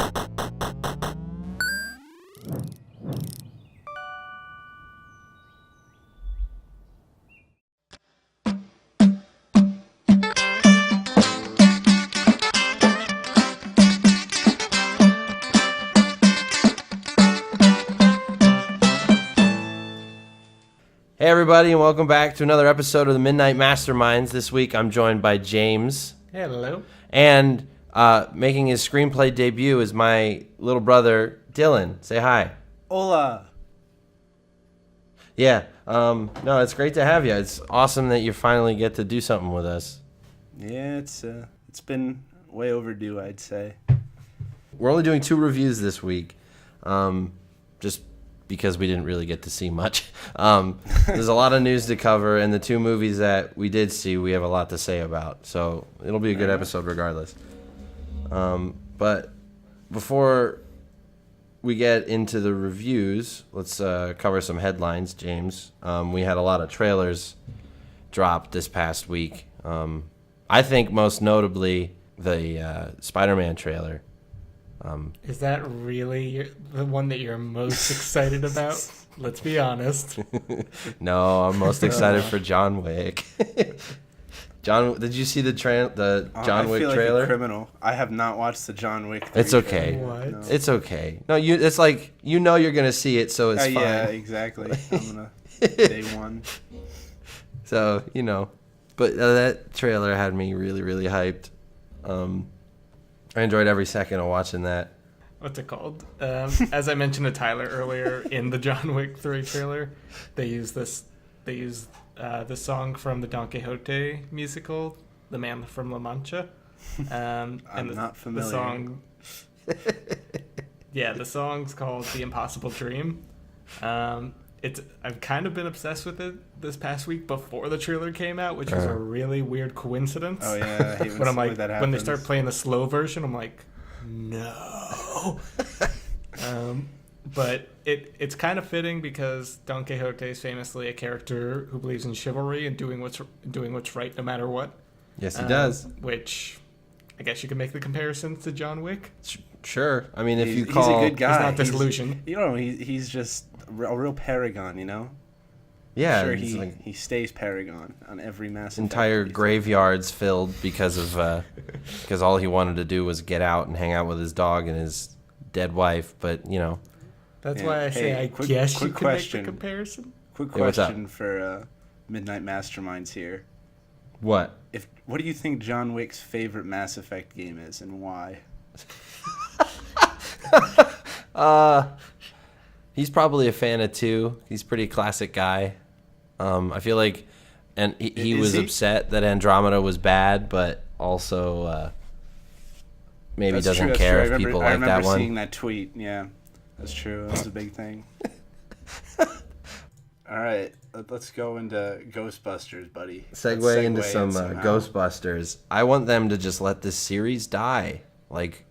Hey everybody, and welcome back to another episode of the Midnight Masterminds. This week I'm joined by James. Hello. And making his screenplay debut is my little brother, Dylan. Say hi. Hola. Yeah, no, it's great to have you. It's awesome that you finally get to do something with us. Yeah, it's been way overdue, I'd say. We're only doing 2 reviews this week, just because we didn't really get to see much. There's a lot of news to cover, and the 2 movies that we did see, we have a lot to say about. So it'll be a good episode regardless. But before we get into the reviews, let's cover some headlines, James. We had a lot of trailers dropped this past week. I think most notably the Spider-Man trailer. Is that really the one that you're most excited about? Let's be honest. No, I'm most excited for John Wick. Did you see the John Wick I feel trailer? like a criminal. I have not watched the John Wick 3 It's okay. trailer. What? No. It's okay. No, it's like you're gonna see it, so it's fine. Yeah, exactly. I'm gonna day one. So but that trailer had me really, really hyped. I enjoyed every second of watching that. What's it called? As I mentioned to Tyler earlier, in the John Wick 3 trailer, they use the song from the Don Quixote musical, "The Man from La Mancha." I'm not familiar. The song's called "The Impossible Dream." I've kind of been obsessed with it this past week before the trailer came out, which was a really weird coincidence. Oh yeah, I hate but I'm like, that happens. when they start playing the slow version, I'm like, no. But it's kind of fitting because Don Quixote is famously a character who believes in chivalry and doing what's right no matter what. Yes, he does. Which I guess you can make the comparison to John Wick. Sure. I mean, he's a good guy. He's not disillusioned. He's just a real paragon, Yeah. Sure, he stays paragon on every Mass Effect. Entire graveyards filled because all he wanted to do was get out and hang out with his dog and his dead wife. But that's why I say I guess you can make the comparison. Quick question for Midnight Masterminds here. What? What do you think John Wick's favorite Mass Effect game is, and why? He's probably a fan of 2. He's a pretty classic guy. I feel like, and he was upset that Andromeda was bad, but also maybe doesn't care if people like that one. I remember seeing that tweet. Yeah, that's true. That was a big thing. All right, let's go into Ghostbusters, buddy. Segue into some Ghostbusters. I want them to just let this series die. Like,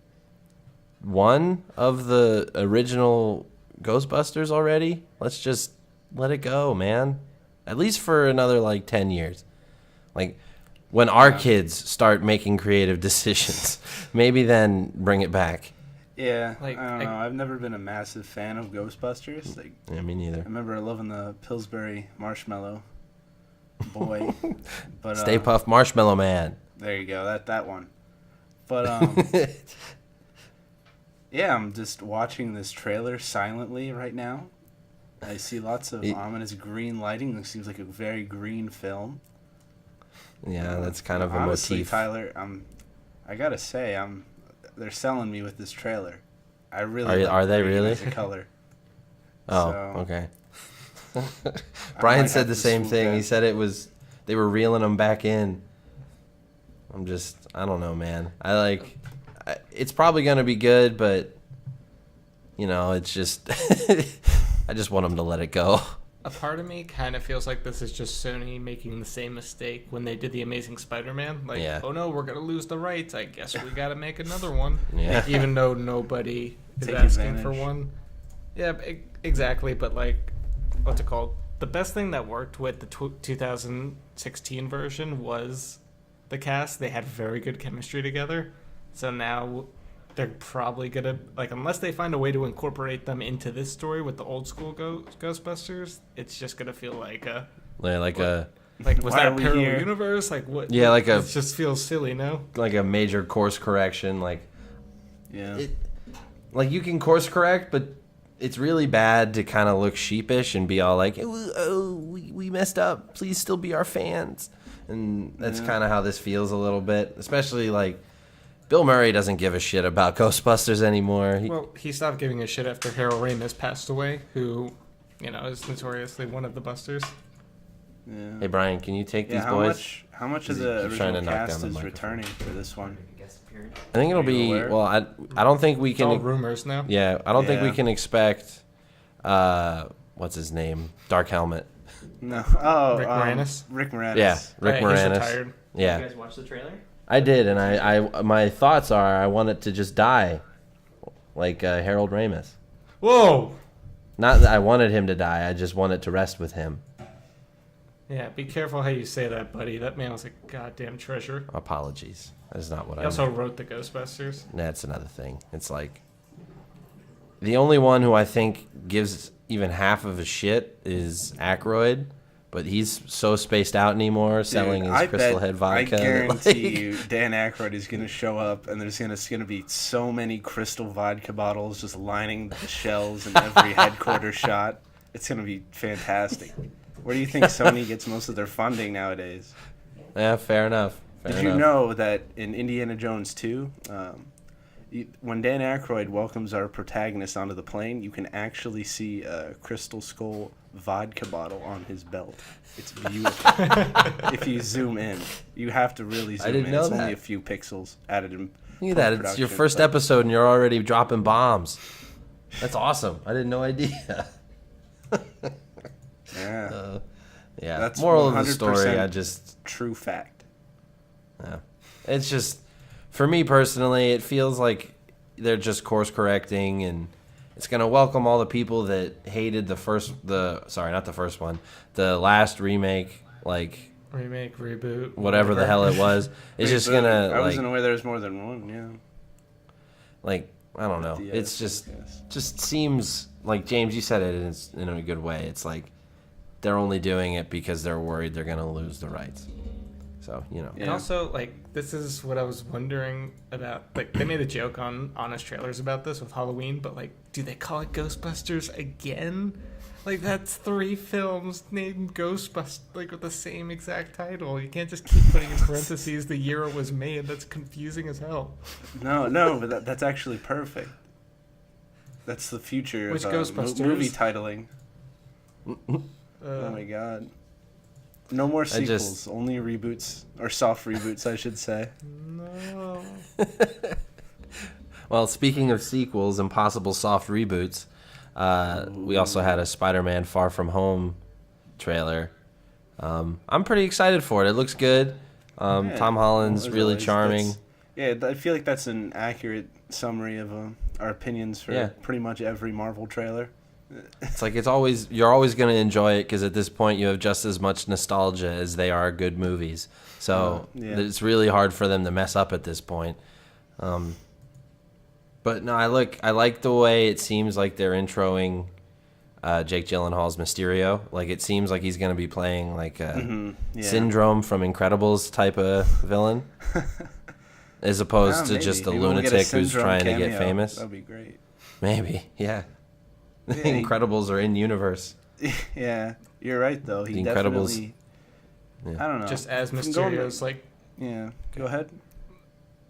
one of the original Ghostbusters already. Let's just let it go, man. At least for another 10 years. Like, when our kids start making creative decisions, maybe then bring it back. Yeah, I don't know. I've never been a massive fan of Ghostbusters. Yeah, me neither. I remember loving the Pillsbury Marshmallow Boy. But Stay Puft Marshmallow Man. There you go. That one. But yeah, I'm just watching this trailer silently right now. I see lots of ominous green lighting. It seems like a very green film. Yeah, that's kind of a honestly, motif. Tyler, I gotta say, they're selling me with this trailer. I really are they really? As a color. Oh, okay. Brian said the same thing. He said they were reeling them back in. I don't know, man. It's probably going to be good, but, it's just, I just want them to let it go. A part of me kind of feels like this is just Sony making the same mistake when they did The Amazing Spider-Man. Oh no, we're going to lose the rights. I guess we got to make another one. Yeah. Even though nobody is asking for one. Yeah, exactly. But, what's it called? The best thing that worked with the 2016 version was the cast. They had very good chemistry together. So now they're probably gonna like, unless they find a way to incorporate them into this story with the old school Ghostbusters, it's just gonna feel like a like was that a parallel universe? Like what? Yeah, like it just feels silly, no? Like a major course correction, like yeah, like you can course correct, but it's really bad to kind of look sheepish and be all like, "Oh, we messed up. Please still be our fans." And that's kind of how this feels a little bit, especially like Bill Murray doesn't give a shit about Ghostbusters anymore. He stopped giving a shit after Harold Ramis passed away, who, is notoriously one of the Busters. Yeah. Hey Brian, can you take these boys? How much of the original cast is returning for this one? I think it'll be I don't think we can. It's all rumors now. Yeah, I don't think we can expect. What's his name? Dark Helmet. No. Rick Moranis. Rick Moranis. Yeah, Rick Moranis. He's retired. Yeah. Did you guys watch the trailer? I did, and I my thoughts are I want it to just die, like Harold Ramis. Whoa. Not that I wanted him to die. I just want it to rest with him. Yeah, be careful how you say that, buddy. That man was a goddamn treasure. Apologies. That's not what I He also meant. wrote the Ghostbusters. That's another thing. It's like the only one who I think gives even half of a shit is Aykroyd, but he's so spaced out anymore, selling his Crystal Head vodka. I guarantee you, Dan Aykroyd is going to show up, and there's going to be so many Crystal vodka bottles just lining the shelves in every headquarters shot. It's going to be fantastic. Where do you think Sony gets most of their funding nowadays? Yeah, fair enough. Did you know that in Indiana Jones 2, when Dan Aykroyd welcomes our protagonist onto the plane, you can actually see a Crystal Skull vodka bottle on his belt. It's beautiful. If you zoom in, you have to really zoom in. didn't know it's that. only a few pixels added in. Look at that. It's your first episode, and you're already dropping bombs. That's awesome. I had no idea. Yeah. Yeah. That's moral of the story, I just... True fact. Yeah. It's just, for me personally, it feels like they're just course correcting, and it's going to welcome all the people that hated the last remake, like... Remake, reboot. Whatever the hell it was. It's just going to, I wasn't aware there was more than one, yeah. Like, I don't know. It's just seems, like, James, you said it in a good way. It's like, they're only doing it because they're worried they're going to lose the rights. So, Yeah. And also, like, this is what I was wondering about. Like, they made a joke on Honest Trailers about this with Halloween, but, like, do they call it Ghostbusters again? Like, that's 3 films named Ghostbusters, like, with the same exact title. You can't just keep putting in parentheses the year it was made. That's confusing as hell. No, but that's actually perfect. That's the future Which of Ghostbusters? Movie titling. Oh my god. No more sequels, only reboots, or soft reboots, I should say. No. Well, speaking of sequels and possible soft reboots, we also had a Spider-Man Far From Home trailer. I'm pretty excited for it. It looks good. Tom Holland's really charming. I feel like that's an accurate summary of our opinions for pretty much every Marvel trailer. It's like you're always going to enjoy it because at this point you have just as much nostalgia as they are good movies. So it's really hard for them to mess up at this point. But no, I like the way it seems like they're introing Jake Gyllenhaal's Mysterio. Like, it seems like he's going to be playing like a Syndrome from Incredibles type of villain, as opposed to just a lunatic who's trying to get famous. That'd be great. Maybe, yeah. The Incredibles are in universe. Yeah, you're right though. The Incredibles. Definitely. I don't know. Just as Mysterio's like. Yeah. Go ahead.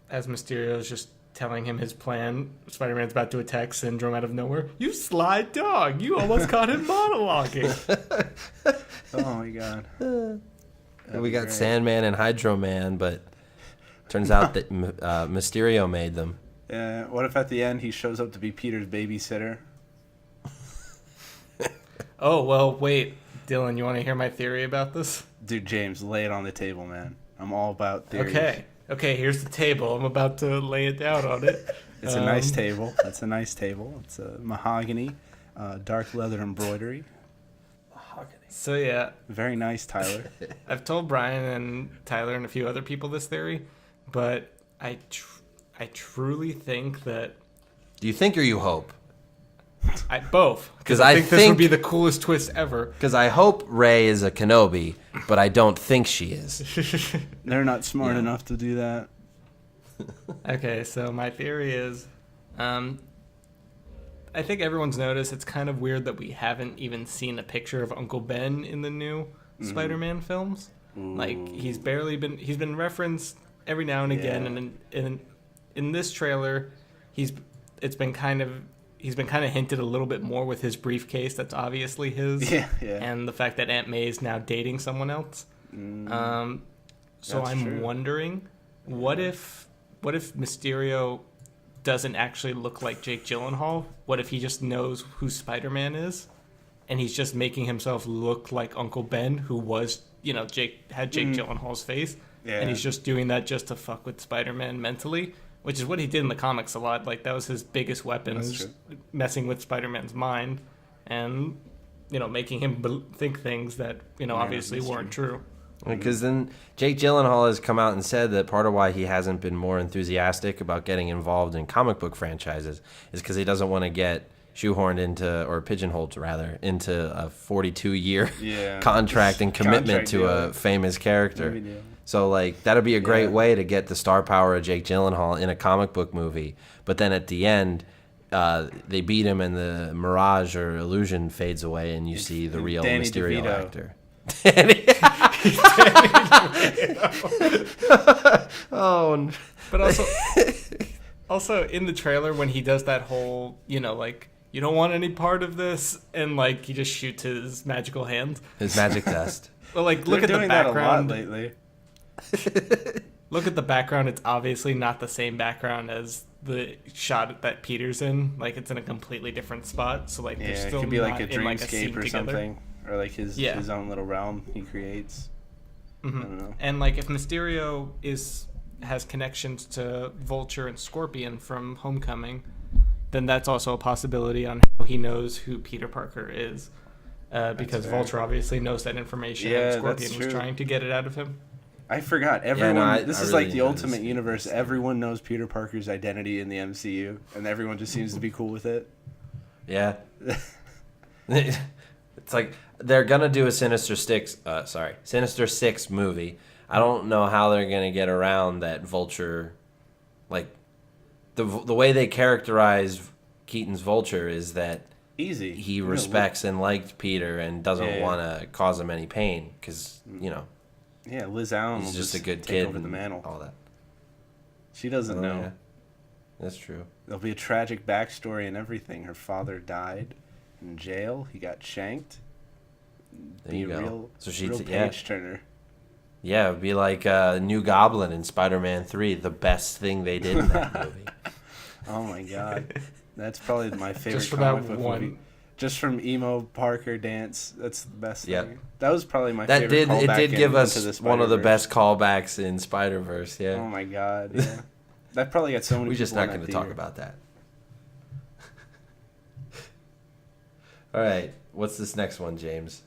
As Mysterio's just telling him his plan, Spider-Man's about to attack Syndrome out of nowhere. You sly dog! You almost caught him monologuing. Oh my god. We got Sandman and Hydro Man, but turns out that Mysterio made them. Yeah. What if at the end he shows up to be Peter's babysitter? Oh, well, wait. Dylan, you want to hear my theory about this? Dude, James, lay it on the table, man. I'm all about theories. Okay, here's the table. I'm about to lay it down on it. It's a nice table. It's a nice table. It's a mahogany, dark leather embroidery. Mahogany. So, yeah. Very nice, Tyler. I've told Brian and Tyler and a few other people this theory, but I truly think that Do you think or you hope? both. 'Cause I I think this think- would be the coolest twist ever. Because I hope Rey is a Kenobi, but I don't think she is. They're not smart enough to do that. Okay, so my theory is, I think everyone's noticed it's kind of weird that we haven't even seen a picture of Uncle Ben in the new Spider-Man films. Like he's been referenced every now and again, and in this trailer, he's been kind of hinted a little bit more with his briefcase that's obviously his, and the fact that Aunt May is now dating someone else. So I'm true. wondering, what if Mysterio doesn't actually look like Jake Gyllenhaal? What if he just knows who Spider-Man is, and he's just making himself look like Uncle Ben, who was, Jake Gyllenhaal's face, and he's just doing that just to fuck with Spider-Man mentally, which is what he did in the comics a lot. Like, that was his biggest weapon, is messing with Spider-Man's mind, and making him think things that obviously weren't true. Because then Jake Gyllenhaal has come out and said that part of why he hasn't been more enthusiastic about getting involved in comic book franchises is because he doesn't want to get shoehorned into, or pigeonholed rather, into a 42-year contract and commitment to a famous character. So like that'd be a great way to get the star power of Jake Gyllenhaal in a comic book movie. But then at the end, they beat him and the mirage or illusion fades away, and you see the real Danny Mysterio DeVito. actor. Oh, but also in the trailer when he does that whole, like, you don't want any part of this, and like he just shoots his magical hand, his magic dust. Well, like They're look at the doing that a background lot lately. Look at the background. It's obviously not the same background as the shot that Peter's in. Like, it's in a completely different spot. So like, they're still it could be like a not in, like, a scene dreamscape or together. something, or like his own little realm he creates. I don't know. And like, if Mysterio has connections to Vulture and Scorpion from Homecoming, then that's also a possibility on how he knows who Peter Parker is, because Vulture obviously knows that information, and Scorpion was trying to get it out of him. I forgot. Everyone. This is really like the enjoyed ultimate this. universe. Everyone knows Peter Parker's identity in the MCU, and everyone just seems to be cool with it. Yeah. It's like they're gonna do a Sinister Six movie. I don't know how they're gonna get around that Vulture. Like the way they characterize Keaton's Vulture is that Easy. he respects and liked Peter and doesn't want to cause him any pain because Yeah, Liz Allen he's will just a good take kid over the and mantle. all that. She doesn't know. Yeah. That's true. There'll be a tragic backstory and everything. Her father died in jail. He got shanked. There you go. Real, So she's real page turner. Yeah, it'd be like New Goblin in Spider-Man 3, the best thing they did in that movie. Oh my god, that's probably my favorite Just for comic that book one. movie. Just from emo Parker dance, that's the best Yep. thing. That was probably my That favorite. it callback did give into us the one of the Spider-Verse. best callbacks in Spider-Verse, yeah. Oh my god, yeah. That probably got so many. We're just people not in going to that talk theater. about that. All right, what's this next one, James?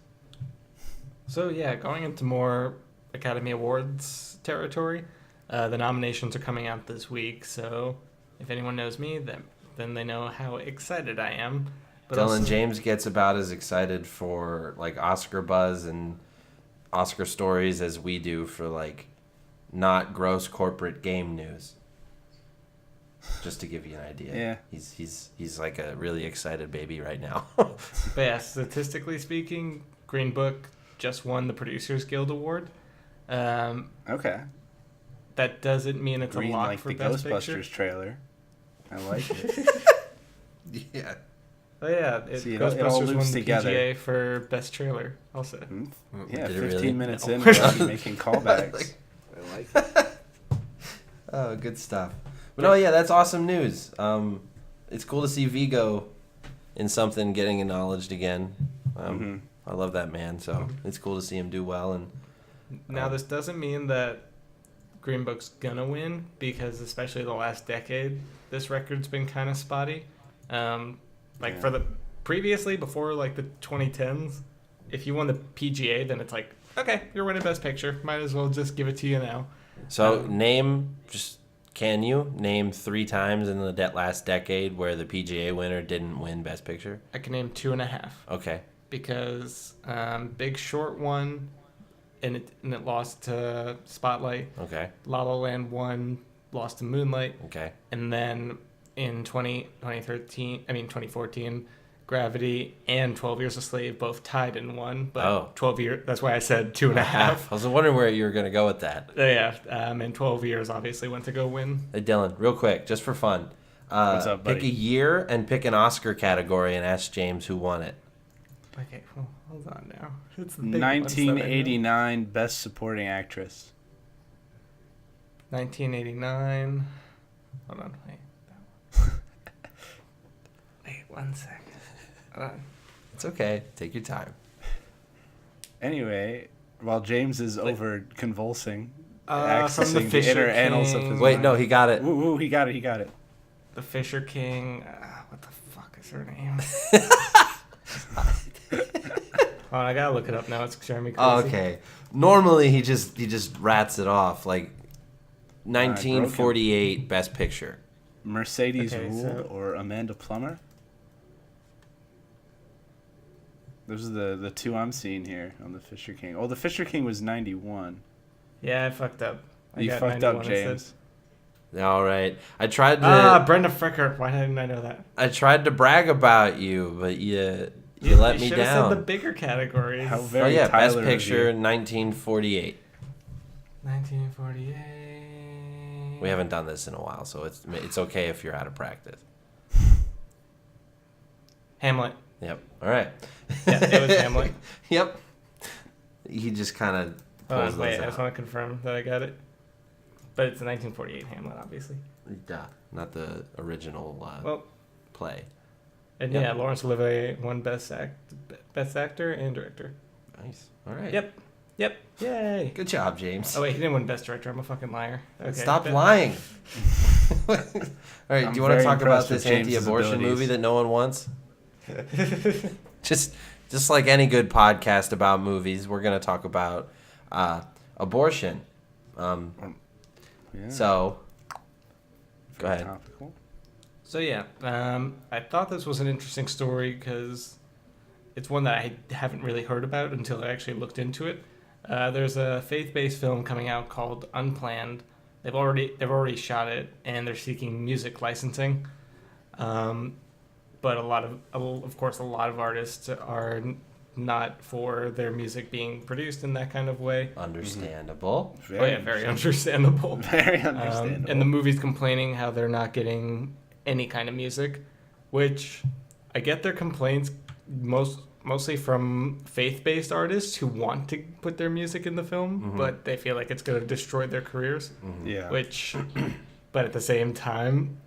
So yeah, going into more Academy Awards territory, the nominations are coming out this week. So if anyone knows me, then they know how excited I am. But Dylan also, James gets about as excited for like Oscar buzz and Oscar stories as we do for like not gross corporate game news. Just to give you an idea. Yeah. He's like a really excited baby right now. but yeah, statistically speaking, Green Book just won the Producers Guild Award. Okay. That doesn't mean it's Green a lock like for the Best Ghostbusters Picture. trailer. I like it. Yeah. Oh yeah, See, it all Ghostbusters loops won the together. PGA for Best Trailer. Also, Yeah, Did it 15 really? minutes No. in, we're already making callbacks. I like it. Oh, good stuff. But no, yeah, that's awesome news. It's cool to see Vigo in something getting acknowledged again. I love that man, so it's cool to see him do well. And now this doesn't mean that Green Book's gonna win, because especially the last decade, this record's been kind of spotty. For the previously, before like the 2010s, if you won the PGA, then it's like, okay, you're winning Best Picture. Might as well just give it to you now. so name, just Can you name 3 times in the last decade where the PGA winner didn't win Best Picture? I can name 2.5. Okay. Because Big Short won, and it lost to Spotlight. Okay. La La Land won, lost to Moonlight. Okay. And then in 2014, Gravity and 12 Years a Slave both tied and won. But 12 years, that's why I said 2.5. I was wondering where you were going to go with that. Yeah, and 12 Years obviously went to go win. Hey, Dylan, real quick, just for fun. What's up, buddy? Pick a year and pick an Oscar category and ask James who won it. Okay, well, hold on now. It's the big ones that I know. 1989 Best Supporting Actress. 1989. Hold on, wait. Wait 1 second. Hold on. It's okay. Take your time. Anyway, while James is over convulsing, from the accessing the Fisher inner annals of his King. Wait, mind. no, he got it. Woo, he got it. The Fisher King. What the fuck is her name? Oh, I gotta look it up now. It's driving me crazy. Oh, okay. Normally he just rats it off like 1948 Best Picture. Mercedes Okay, Ruled or Amanda Plummer? Those are the two I'm seeing here on the Fisher King. Oh, the Fisher King was 91. Yeah, I fucked up. You fucked up, James. All right. I tried to Brenda Fricker. Why didn't I know that? I tried to brag about you, but you let me should have down. said the bigger categories. How Oh very yeah, Best Tyler of Picture you. 1948. 1948. We haven't done this in a while, so it's okay if you're out of practice. Hamlet. Yep. All right. Yeah, it was Hamlet. Yep. He just kind of pulls those Wait, I out. just want to confirm that I got it. But it's a 1948 Hamlet, obviously. Duh, not the original play. And Yep. yeah, Laurence Olivier won Best Actor and Director. Nice. All right. Yep. Yay. Good job, James. Oh wait, he didn't win Best Director. I'm a fucking liar. Okay. Stop lying. All right. I'm Do you want to very talk about impressed with this James's anti-abortion abilities. movie that no one wants? Just like any good podcast about movies, we're gonna talk about abortion. Yeah. So, go Very ahead. Topical. So yeah, I thought this was an interesting story because it's one that I haven't really heard about until I actually looked into it. There's a faith-based film coming out called Unplanned. They've already shot it, and they're seeking music licensing. But a lot of artists are not for their music being produced in that kind of way. Understandable. Very understandable. Very understandable. And the movie's complaining how they're not getting any kind of music, which I get their complaints mostly from faith-based artists who want to put their music in the film, but they feel like it's going to destroy their careers. Yeah. But at the same time,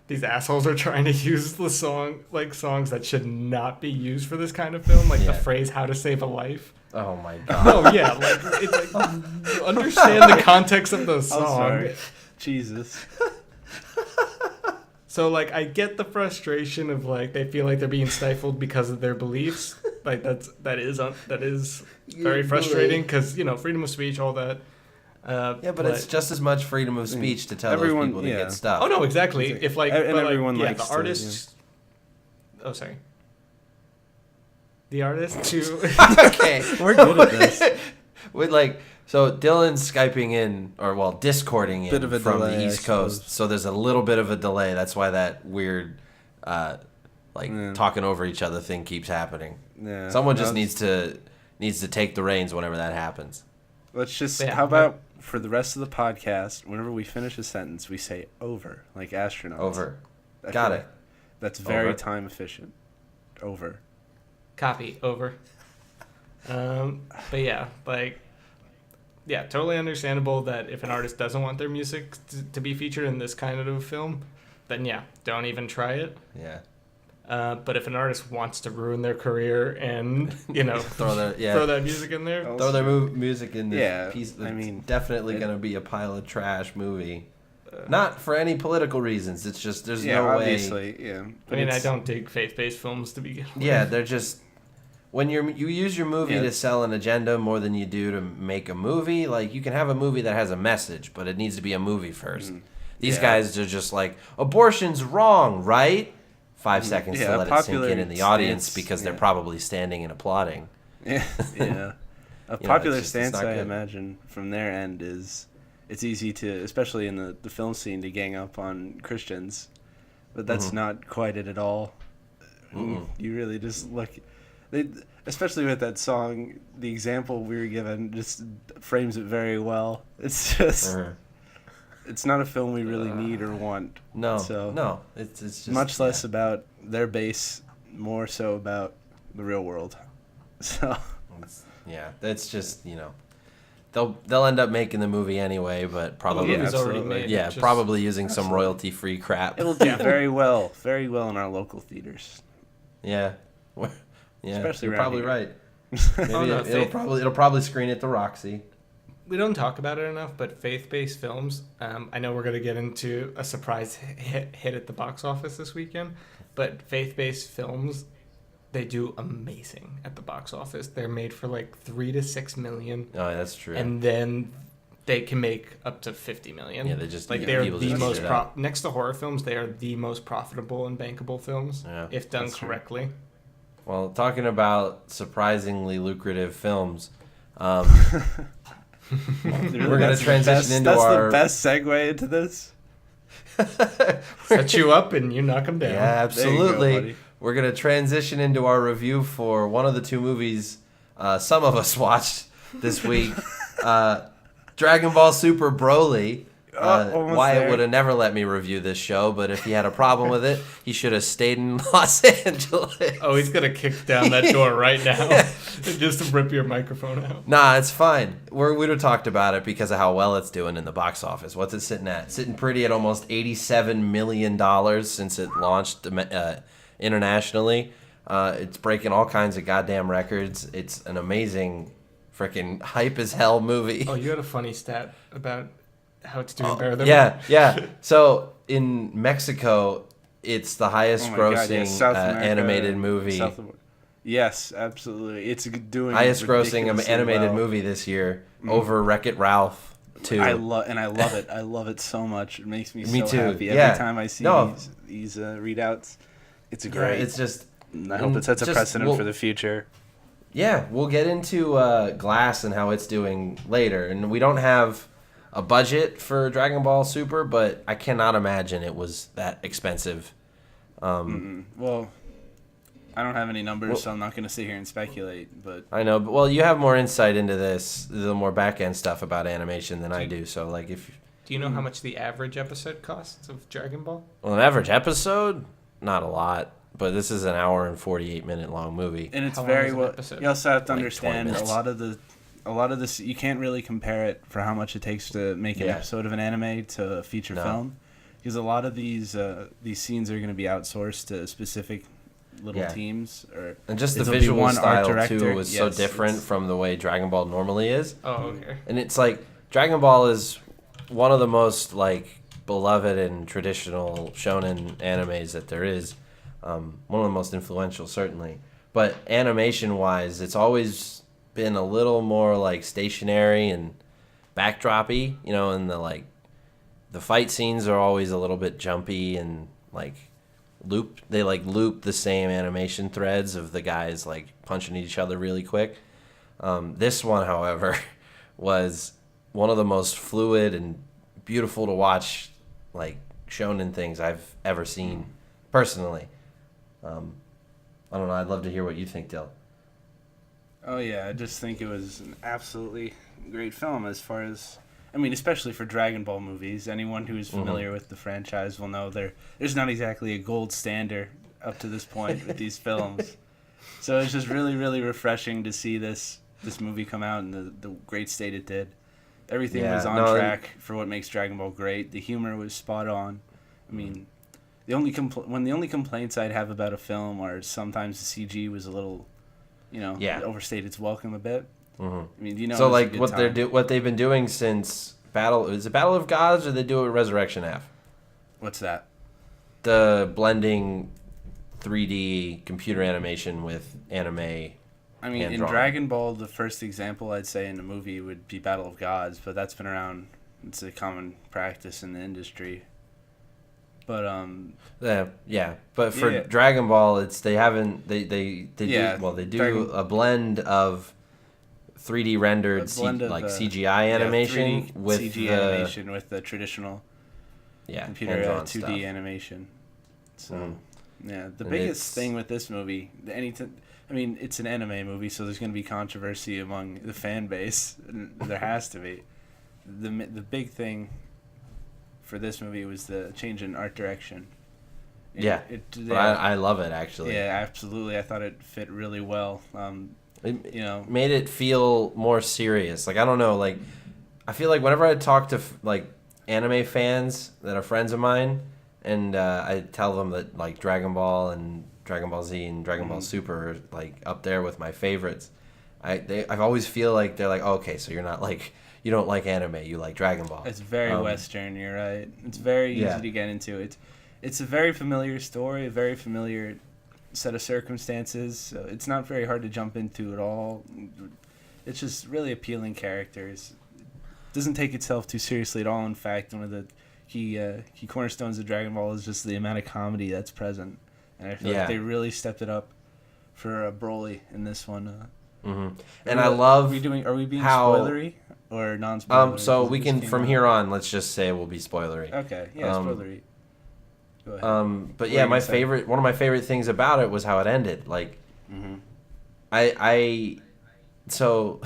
these assholes are trying to use the songs that should not be used for this kind of film, like the phrase "How to Save a Life." Oh my god. No, yeah, like it's like you understand the context of the song. I'm sorry. Jesus. So like I get the frustration of like they feel like they're being stifled because of their beliefs. Like that is very frustrating because freedom of speech, all that. Yeah, but it's just as much freedom of speech to tell everyone- those people to yeah. get stuff. Oh no, exactly. If like, And but, everyone like, likes the artists. Oh, sorry. The artists who. Okay, We're good at this. With so Dylan's Skyping in, Discording in Bit of a from delay, the I East Coast, suppose. so there's a little bit of a delay. That's why that weird, talking over each other thing keeps happening. Yeah. Someone just No, needs to take the reins whenever that happens. Let's just. Yeah, How about for the rest of the podcast, whenever we finish a sentence, we say "over" like astronauts. Over. I Got feel it. like That's very Over. time efficient. Over. Copy over. But yeah, totally understandable that if an artist doesn't want their music to be featured in this kind of film, then don't even try it. Yeah. But if an artist wants to ruin their career and Throw that music in there, Oh. Throw their music in this Yeah, piece. I mean, definitely it- going to be a pile of trash movie. Not for any political reasons. It's just there's yeah, no way. obviously, yeah. I mean, I it's- don't dig faith-based films to begin with. Yeah, they're just when you use your movie to sell an agenda more than you do to make a movie, like you can have a movie that has a message, but it needs to be a movie first. These guys are just like, abortion's wrong, right? 5 seconds to let it sink in the audience because they're probably standing and applauding. Yeah. A popular stance, I imagine, from their end is it's easy to, especially in the film scene, to gang up on Christians. But that's not quite it at all. You really just look... especially with that song, the example we were given just frames it very well. It's just... It's not a film we really need or want. No, so no. It's just... Much less about their base, more so about the real world. So... Yeah, that's just, they'll end up making the movie anyway, but probably the movie's already made. Probably using some royalty-free crap. It'll do very well in our local theaters. Yeah, especially you're probably here. right. Maybe it'll probably screen at the Roxy. We don't talk about it enough, but faith-based films. I know we're gonna get into a surprise hit at the box office this weekend, but faith-based films. They do amazing at the box office. They're made for like $3 to $6 million. Oh, that's true. And then they can make up to $50 million. Yeah, they just they're the most next to horror films. They are the most profitable and bankable films if done correctly. True. Well, talking about surprisingly lucrative films, we're going to transition into our. That's the best segue into this. Set you up and you knock them down. Yeah, absolutely. We're going to transition into our review for one of the two movies some of us watched this week. Dragon Ball Super Broly. Wyatt would have never let me review this show, but if he had a problem with it, he should have stayed in Los Angeles. Oh, he's going to kick down that door right now just to rip your microphone out. Nah, it's fine. We would have talked about it because of how well it's doing in the box office. What's it sitting at? Sitting pretty at almost $87 million since it launched internationally. It's breaking all kinds of goddamn records. It's an amazing freaking hype as hell movie. Oh, you had a funny stat about how it's doing better than yeah. So in Mexico, it's the highest grossing animated movie. Yes, absolutely. It's doing highest grossing animated movie this year over Wreck-It Ralph 2. I love it. I love it so much. It makes me so too. happy every time I see these readouts. It's great. It's just. I hope it sets a precedent for the future. Yeah, we'll get into Glass and how it's doing later, and we don't have a budget for Dragon Ball Super, but I cannot imagine it was that expensive. Well, I don't have any numbers, so I'm not going to sit here and speculate. But I know, but you have more insight into this, the more back end stuff about animation than I do. So, like, if do you know how much the average episode costs of Dragon Ball? Well, an average episode, not a lot, but this is an hour and 48-minute long movie, and it's very well. You also have to understand a lot of this. You can't really compare it for how much it takes to make an episode of an anime to a feature film, because a lot of these scenes are going to be outsourced to specific little teams, and just the visual style too was so different from the way Dragon Ball normally is. Oh, okay. And it's like Dragon Ball is one of the most like beloved and traditional shonen animes that there is. One of the most influential, certainly. But animation-wise, it's always been a little more like stationary and backdroppy, and the fight scenes are always a little bit jumpy and loop the same animation threads of the guys like punching each other really quick. This one, however, was one of the most fluid and beautiful to watch like shonen things I've ever seen personally. I don't know. I'd love to hear what you think, Dill. Oh yeah, I just think it was an absolutely great film. As far as especially for Dragon Ball movies, anyone who is familiar with the franchise will know there's not exactly a gold standard up to this point with these films. So it's just really, really refreshing to see this movie come out in the great state it did. Everything was on track for what makes Dragon Ball great. The humor was spot on. The only complaints I'd have about a film are sometimes the CG was a little, it overstayed its welcome a bit. Mm-hmm. So like what they've been doing since Battle of Gods, or they do it with Resurrection F? What's that? The blending 3D computer animation with anime I mean, in hand-drawn. Dragon Ball, the first example I'd say in the movie would be Battle of Gods, but that's been around. It's a common practice in the industry. But but for Yeah. Dragon Ball, it's they Yeah, do Dragon- a blend of 3D rendered CGI animation 3D with CG the animation with the traditional computer hand-drawn 2D stuff. animation. So yeah, the And biggest it's- thing with this movie, I mean, it's an anime movie, so there's going to be controversy among the fan base. And there has to be. The big thing for this movie was the change in art direction. But I love it actually. Yeah, absolutely. I thought it fit really well. It made it feel more serious. Like I don't know, like I feel like whenever I talk to like anime fans that are friends of mine, and I tell them that like Dragon Ball and Dragon Ball Z and Dragon Ball Super are like up there with my favorites. I always feel like they're like, oh, okay, so you're not like you don't like anime, you like Dragon Ball. It's very Western. You're right. It's very easy to get into. It's a very familiar story, a very familiar set of circumstances. So it's not very hard to jump into at all. It's just really appealing characters. It doesn't take itself too seriously at all. In fact, one of the key cornerstones of Dragon Ball is just the amount of comedy that's present. And I feel like they really stepped it up for Broly in this one. And I love. Are we being spoilery or non-spoilery? So we can from here on. Let's just say we'll be spoilery. Okay. Yeah, spoilery. Go ahead. But yeah, one of my favorite things about it was how it ended. Like, so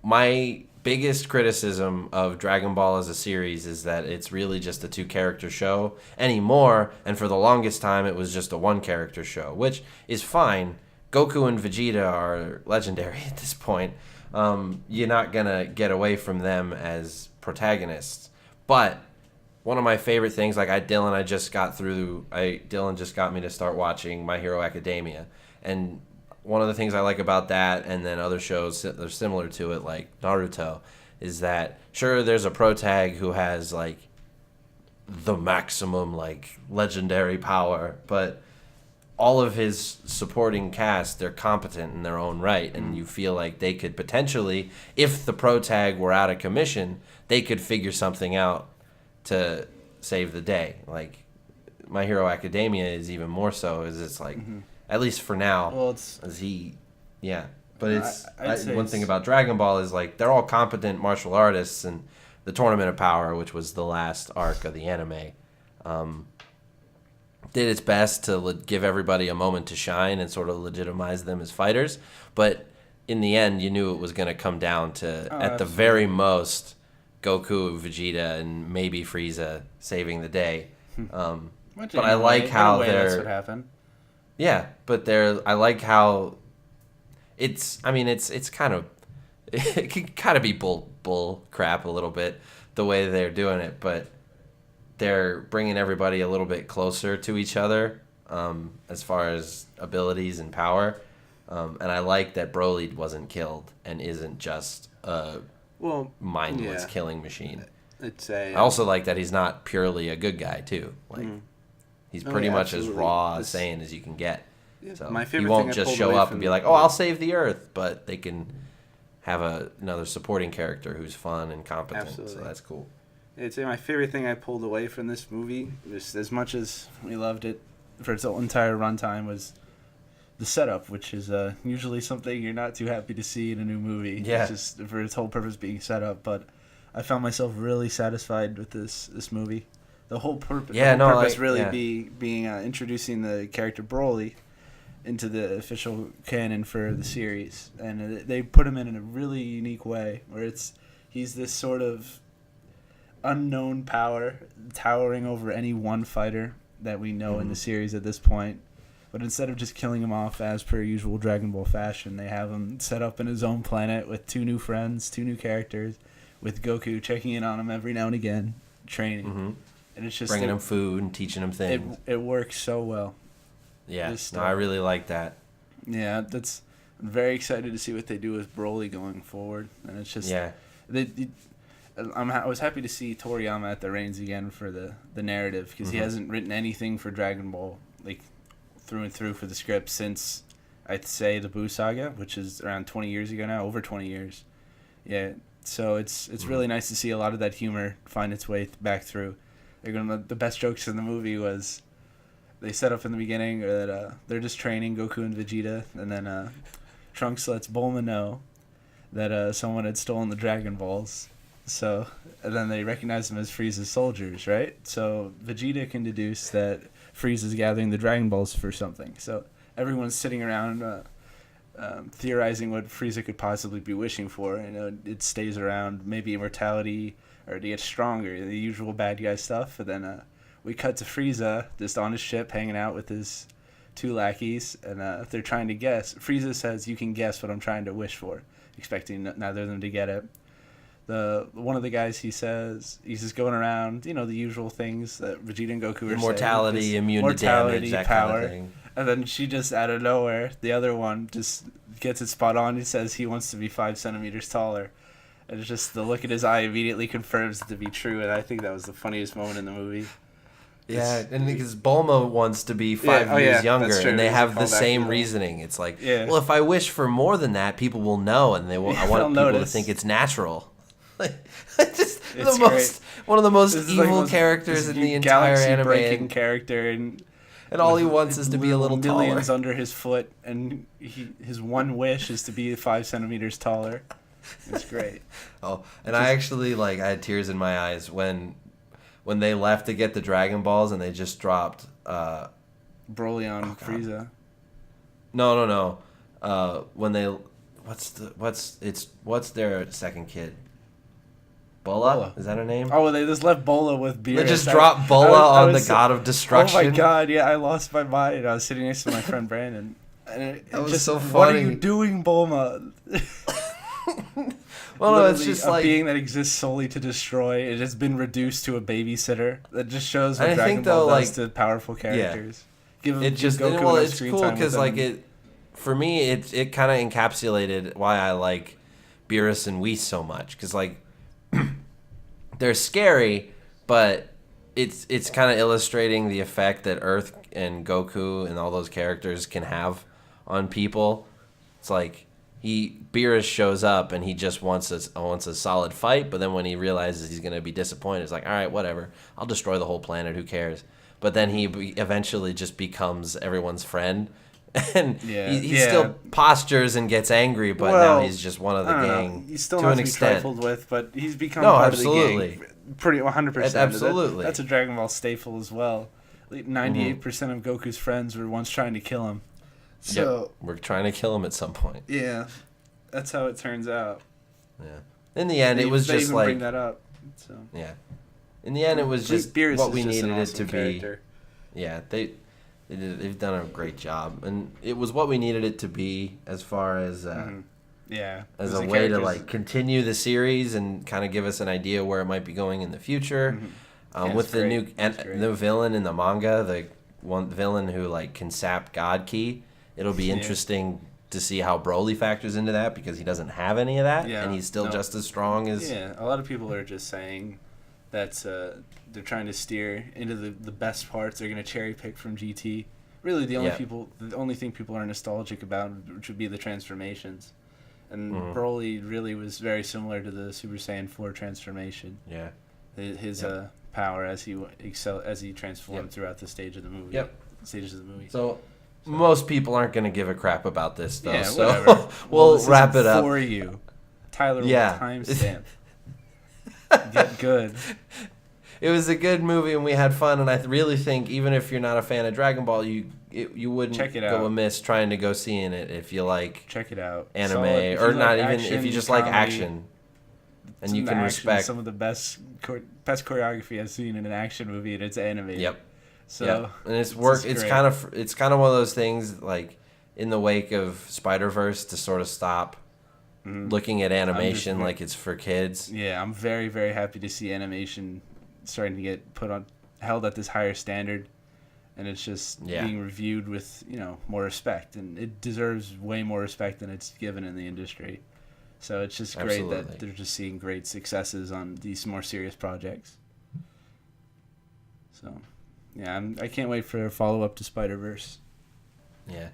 my biggest criticism of Dragon Ball as a series is that it's really just a 2-character show anymore, and for the longest time it was just a 1-character show, which is fine. Goku and Vegeta are legendary at this point. You're not gonna get away from them as protagonists. But one of my favorite things, like Dylan just got me to start watching My Hero Academia, and one of the things I like about that, and then other shows that are similar to it, like Naruto, is that sure there's a protag who has like the maximum like legendary power, but all of his supporting cast, they're competent in their own right, and you feel like they could potentially, if the protag were out of commission, they could figure something out to save the day. Like My Hero Academia is even more so, as it's like at least for now. Well, it's but it's one thing about Dragon Ball is like they're all competent martial artists, and the Tournament of Power, which was the last arc of the anime, did its best to give everybody a moment to shine and sort of legitimize them as fighters. But in the end, you knew it was going to come down to, at the very most, Goku, Vegeta, and maybe Frieza saving the day. But I like how that's what happened. Yeah, but I like how it's kind of it can kind of be bull crap a little bit the way they're doing it, but they're bringing everybody a little bit closer to each other as far as abilities and power. And I like that Broly wasn't killed and isn't just a mindless killing machine. I also like that he's not purely a good guy too. Like he's pretty much as raw as Saiyan as you can get. Yeah. So My favorite he won't thing I just pulled show away up from and be like, "Oh, I'll save the Earth," but they can have another supporting character who's fun and competent. Absolutely. So that's cool. I'd say my favorite thing I pulled away from this movie, Just as much as we loved it for its entire runtime, was the setup, which is usually something you're not too happy to see in a new movie. Yeah. It's just for its whole purpose being set up. But I found myself really satisfied with this movie. The whole purpose, being introducing the character Broly into the official canon for the series, and they put him in a really unique way, where he's this sort of unknown power towering over any one fighter that we know in the series at this point. But instead of just killing him off as per usual Dragon Ball fashion, they have him set up in his own planet with 2 new friends, 2 new characters, with Goku checking in on him every now and again, training. And it's just bringing him food and teaching him things. It works so well. Yeah, I really like that. Yeah, I'm very excited to see what they do with Broly going forward. And it's just I was happy to see Toriyama at the reins again for the narrative, because he hasn't written anything for Dragon Ball like through and through for the script since I'd say the Boo Saga, which is around 20 years ago now, over 20 years. Yeah, so it's really nice to see a lot of that humor find its way back through. The best jokes in the movie was they set up in the beginning that they're just training Goku and Vegeta, and then Trunks lets Bulma know that someone had stolen the Dragon Balls. So, and then they recognize them as Frieza's soldiers, right? So Vegeta can deduce that Frieza's gathering the Dragon Balls for something. So everyone's sitting around theorizing what Frieza could possibly be wishing for. It stays around maybe immortality or to get stronger, the usual bad guy stuff. And then we cut to Frieza just on his ship hanging out with his 2 lackeys, and they're trying to guess. Frieza says, "You can guess what I'm trying to wish for," expecting neither of them to get it. One of the guys, he says, he's just going around, the usual things that Vegeta and Goku are Immortality, saying. immune to damage, that power. kind of thing. And then she just, out of nowhere, the other one just gets it spot on. He says he wants to be 5 centimeters taller. And it's just the look in his eye immediately confirms it to be true. And I think that was the funniest moment in the movie. Yeah, and because Bulma wants to be 5 years younger, and they have the same reasoning. It's like, well, if I wish for more than that, people will know, and I want people to think it's natural. Just one of the most evil characters in the entire anime, character, and all he wants is to be a little taller. Millions under his foot, and his one wish is to be 5 centimeters taller. It's great. And I actually I had tears in my eyes when they left to get the Dragon Balls and they just dropped Broly on Frieza. No. When they what's their second kid? Bola? Is that her name? Oh, they just left Bola with Beerus. They just dropped Bola on the God of Destruction. Oh my God! Yeah, I lost my mind. I was sitting next to my friend Brandon, and that was so funny. What are you doing, Bulma? Well, no, it's just a being that exists solely to destroy. It has been reduced to a babysitter. That just shows what Dragon Ball does to powerful characters. Yeah. It's cool because for me it kind of encapsulated why I like Beerus and Whis so much, because they're scary, but it's kind of illustrating the effect that Earth and Goku and all those characters can have on people. It's like Beerus shows up and he just wants a solid fight, but then when he realizes he's going to be disappointed, it's like, all right, whatever, I'll destroy the whole planet, who cares? But then he eventually just becomes everyone's friend, and he still postures and gets angry, but now he's just one of the gang. He's still to not an to be extent. trifled with, but he's become part of the gang. Pretty 100%. Absolutely. That's a Dragon Ball staple as well. 98% of Goku's friends were once trying to kill him. So we're trying to kill him at some point. Yeah, that's how it turns out. Yeah. In the end, it was just like bring that up. So. Yeah. In the end, it was just Beerus what we just needed awesome it to character. Be. Yeah, they've done a great job, and it was what we needed it to be as far as as a way to continue the series and kind of give us an idea where it might be going in the future. With the new villain in the manga, the one villain who can sap God Ki. It'll be interesting to see how Broly factors into that, because he doesn't have any of that, and he's still just as strong as... Yeah, a lot of people are just saying that they're trying to steer into the best parts. They're going to cherry pick from GT. Really, the only thing people are nostalgic about, which would be the transformations. And Broly really was very similar to the Super Saiyan 4 transformation. Yeah. His power as he transformed throughout the stages of the movie. So most people aren't going to give a crap about this, though. Yeah, so whatever. we'll wrap it up for you. Tyler will timestamp. Get good. It was a good movie, and we had fun, and I really think even if you're not a fan of Dragon Ball, you wouldn't go amiss trying to go seeing it if you like check it out anime, or not even if you just like action, and you can respect some of the best choreography I've seen in an action movie, and it's animated. Yep. So and it's kind of one of those things, like in the wake of Spider-Verse, to sort of stop looking at animation like it's for kids. Yeah, I'm very, very happy to see animation starting to get held at this higher standard, and it's just being reviewed with more respect, and it deserves way more respect than it's given in the industry. So it's just great that they're just seeing great successes on these more serious projects. So, yeah, I can't wait for a follow-up to Spider-Verse. Yeah.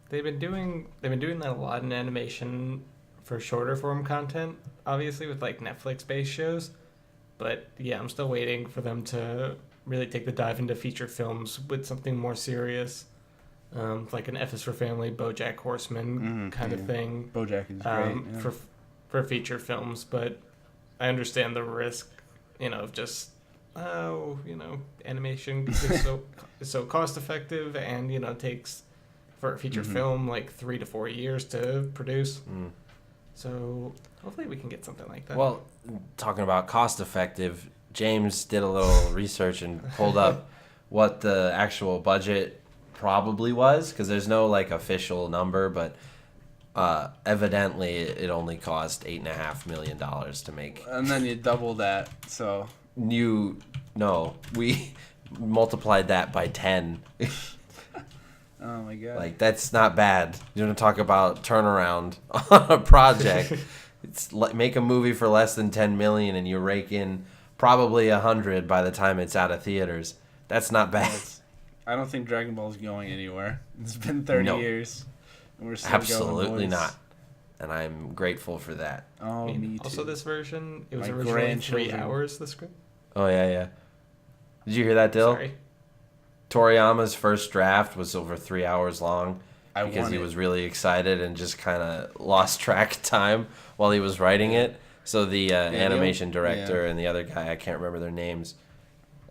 they've been doing that a lot in animation for shorter form content, obviously with like Netflix based shows. But yeah, I'm still waiting for them to really take the dive into feature films with something more serious, like an F is for Family, BoJack Horseman kind of thing. BoJack is great for feature films, but I understand the risk, of just animation is so cost effective, and takes for a feature film like 3 to 4 years to produce. So hopefully we can get something like that. Well, talking about cost effective, James did a little research and pulled up what the actual budget probably was, because there's no like official number, but evidently it only cost $8.5 million to make. And then you double that, so we multiplied that by 10. Oh my god! Like, that's not bad. You're gonna talk about turnaround on a project. It's make a movie for less than 10 million, and you rake in probably 100 by the time it's out of theaters. That's not bad. I don't think Dragon Ball is going anywhere. It's been 30 years, and we're still absolutely going, boys. Not. And I'm grateful for that. Oh, me too. Also, this version, it was My originally 3 grandchildren. hours. The script. Oh yeah. Did you hear that, Dill? Sorry. Toriyama's first draft was over 3 hours long because he want was really excited and just kind of lost track of time while he was writing it. So the animation director and the other guy, I can't remember their names,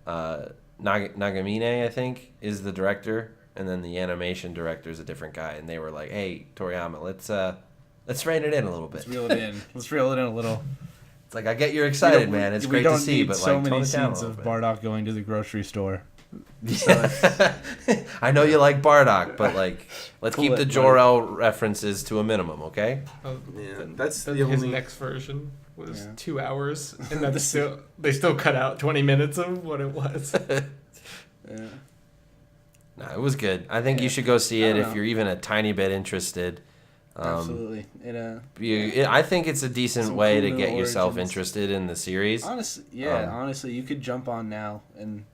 Nagamine, I think, is the director, and then the animation director is a different guy. And they were like, "Hey, Toriyama, let's rein it in a little bit. Let's reel it in a little." It's like, I get you're excited, man. It's great to see, but so like, many tone it down a scenes little of bit. Bardock going to the grocery store. I know you like Bardock, but like, let's keep the Buddy. Jor-El references to a minimum, okay? Oh, Yeah, that's then the his only. next version was Yeah. 2 hours, and that's they still cut out 20 minutes of what it was. Yeah. No, it was good. I think you should go see I it don't if know. you're even a tiny bit interested. Absolutely. I think it's a decent Some way cool to new get yourself origins. interested in the series. Honestly, you could jump on now and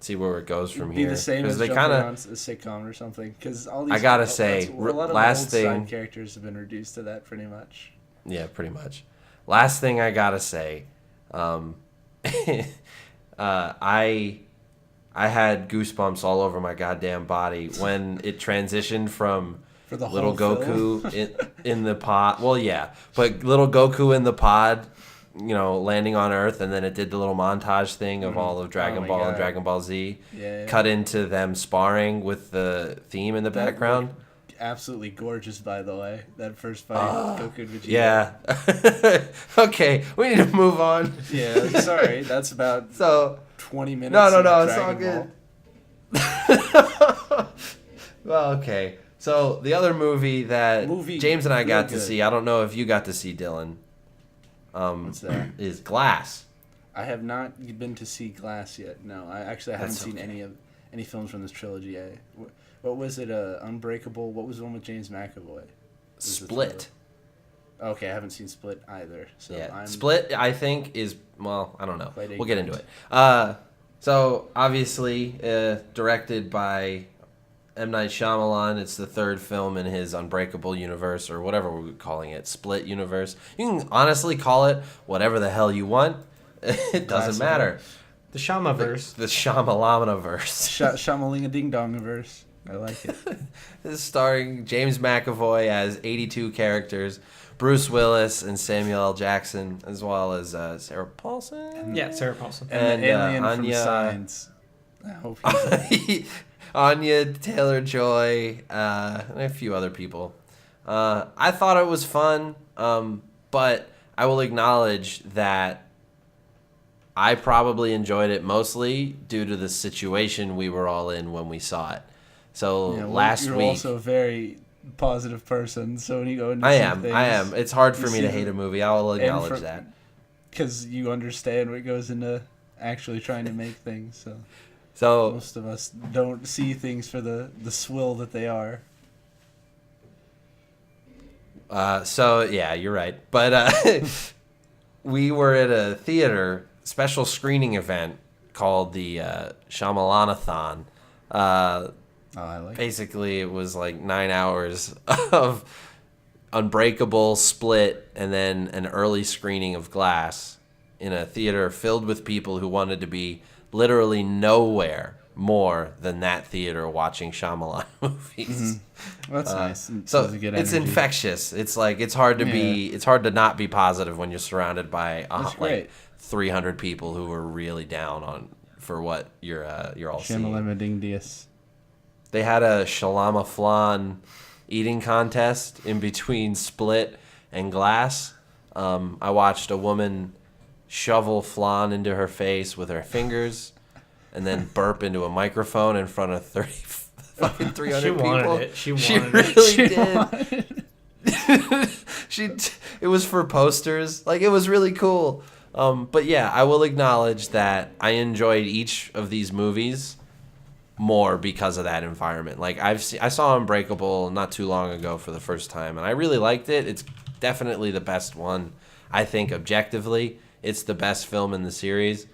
See where it goes from be here. the same 'Cause as they jumping kinda- on a sitcom or something. Because all these, I gotta say, a lot of last old thing- side characters have been reduced to that pretty much. Yeah, pretty much. Last thing I gotta say, I had goosebumps all over my goddamn body when it transitioned from For the little whole Goku in the pod. Well, yeah, but little Goku in the pod, landing on Earth, and then it did the little montage thing of all of Dragon Oh my Ball and God. Dragon Ball Z. Yeah. Cut into them sparring with the theme in the That background. looked absolutely gorgeous, by the way. That first fight, Goku and Vegeta. Yeah. Okay, we need to move on. Yeah. Sorry, that's about So 20 minutes. no, of it's all Dragon good. Ball. Well, okay. So the other movie that James and I got to good. see, I don't know if you got to see, Dylan, What's that? is Glass. I have not been to see Glass yet. No, I haven't That's seen okay. any films from this trilogy. What was it? Unbreakable. What was the one with James McAvoy? Was the Split. thriller? Okay, I haven't seen Split either. So Yeah, I'm Split, I think, is, well, I don't know. Quite We'll get into ignorant. it. So, obviously, directed by M. Night Shyamalan. It's the third film in his Unbreakable universe, or whatever we're calling it, Split universe. You can honestly call it whatever the hell you want. It doesn't matter. The Shamaverse. The Shyamalana-verse. Shamalinga Ding Dong verse. I like it. This is starring James McAvoy as 82 characters, Bruce Willis and Samuel L. Jackson, as well as Sarah Paulson. Yeah, Sarah Paulson. And the alien from Anya, Signs. I hope he's Anya Taylor-Joy, and a few other people. I thought it was fun, but I will acknowledge that I probably enjoyed it mostly due to the situation we were all in when we saw it. So last you're week, also a very positive person, so when you go into I some am. things, It's hard for you me to see hate the- a movie. I will acknowledge from- that. because you understand what goes into actually trying to make things. So So most of us don't see things for the swill that they are. So yeah, you're right. But we were at a theater special screening event called the Shyamalanathon. Oh, I like it. Basically, it was like 9 hours of Unbreakable, Split, and then an early screening of Glass in a theater filled with people who wanted to be literally nowhere more than that theater watching Shyamalan movies. Well, that's nice. So a good it's energy. infectious. It's like it's hard to not be positive when you're surrounded by That's like great. 300 people who are really down on for what you're all seeing. Shamalama Ding Dias. They had a Shalama Flan eating contest in between Split and Glass. I watched a woman shovel flan into her face with her fingers and then burp into a microphone in front of 300 She people. wanted it. She wanted really did. It was for posters. Like, it was really cool. But yeah, I will acknowledge that I enjoyed each of these movies more because of that environment. Like, I saw Unbreakable not too long ago for the first time, and I really liked it. It's definitely the best one. I think objectively, it's the best film in the series.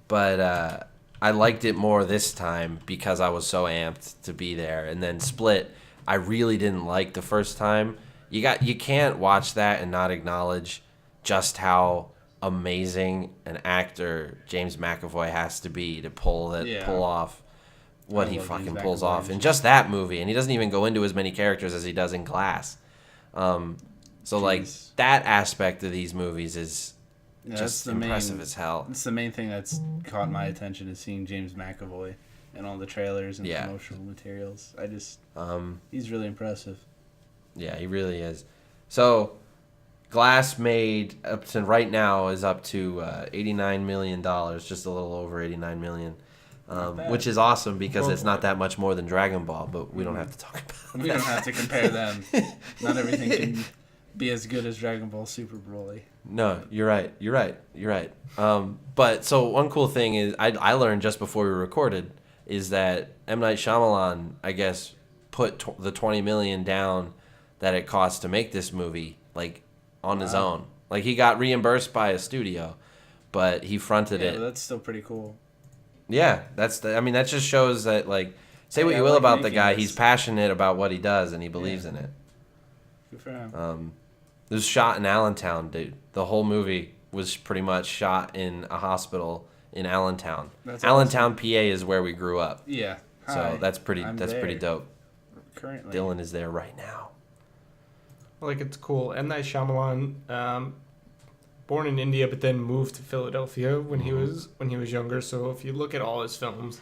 But I liked it more this time because I was so amped to be there. And then Split, I really didn't like the first time. You can't watch that and not acknowledge just how amazing an actor James McAvoy has to be to pull off what he fucking pulls off in just that movie. And he doesn't even go into as many characters as he does in Glass. Like, that aspect of these movies is just impressive as hell. It's the main thing that's caught my attention, is seeing James McAvoy and all the trailers and promotional materials. He's really impressive. Yeah, he really is. So, Glass made up to right now is up to $89 million, just a little over $89 million, which is awesome because it's not that much more than Dragon Ball, but we don't have to talk about We don't have to compare them. Not everything can be as good as Dragon Ball Super Broly. No, you're right. But so one cool thing is I learned just before we recorded is that M. Night Shyamalan, I guess, put the $20 million down that it cost to make this movie, like, on his own. Like, he got reimbursed by a studio, but he fronted it. Yeah, that's still pretty cool. Yeah, that just shows that, like, say what you will about the guy, he's passionate about what he does and he believes in it. Good for him. It was shot in Allentown, dude. The whole movie was pretty much shot in a hospital in Allentown. That's Allentown, PA is where we grew up. Yeah. So that's pretty I'm pretty there. dope. Currently. Dylan is there right now. Like, it's cool. M. Night Shyamalan, born in India, but then moved to Philadelphia when he was younger. So if you look at all his films,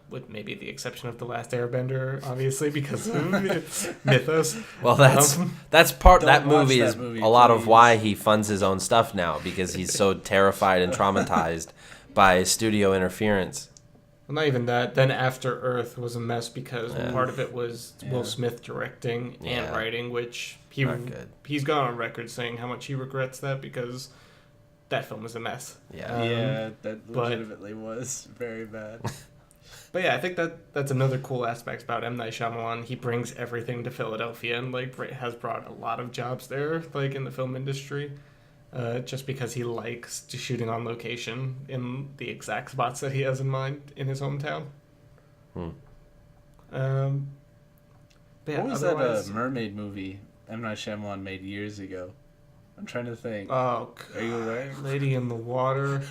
with maybe the exception of The Last Airbender, obviously, because of its mythos. Well, that's part. That movie that is movie, a lot of please. why he funds his own stuff now, because he's so terrified and traumatized by studio interference. Well, not even that. Then After Earth was a mess because part of it was Will Smith directing and writing, which he's gone on record saying how much he regrets that because that film is a mess. Yeah. That legitimately was very bad. But yeah, I think that's another cool aspect about M. Night Shyamalan. He brings everything to Philadelphia and like has brought a lot of jobs there, like in the film industry. Just because he likes shooting on location in the exact spots that he has in mind in his hometown. But yeah, What was that mermaid movie M. Night Shyamalan made years ago? I'm trying to think. Oh, Are you aware? Lady in the Water.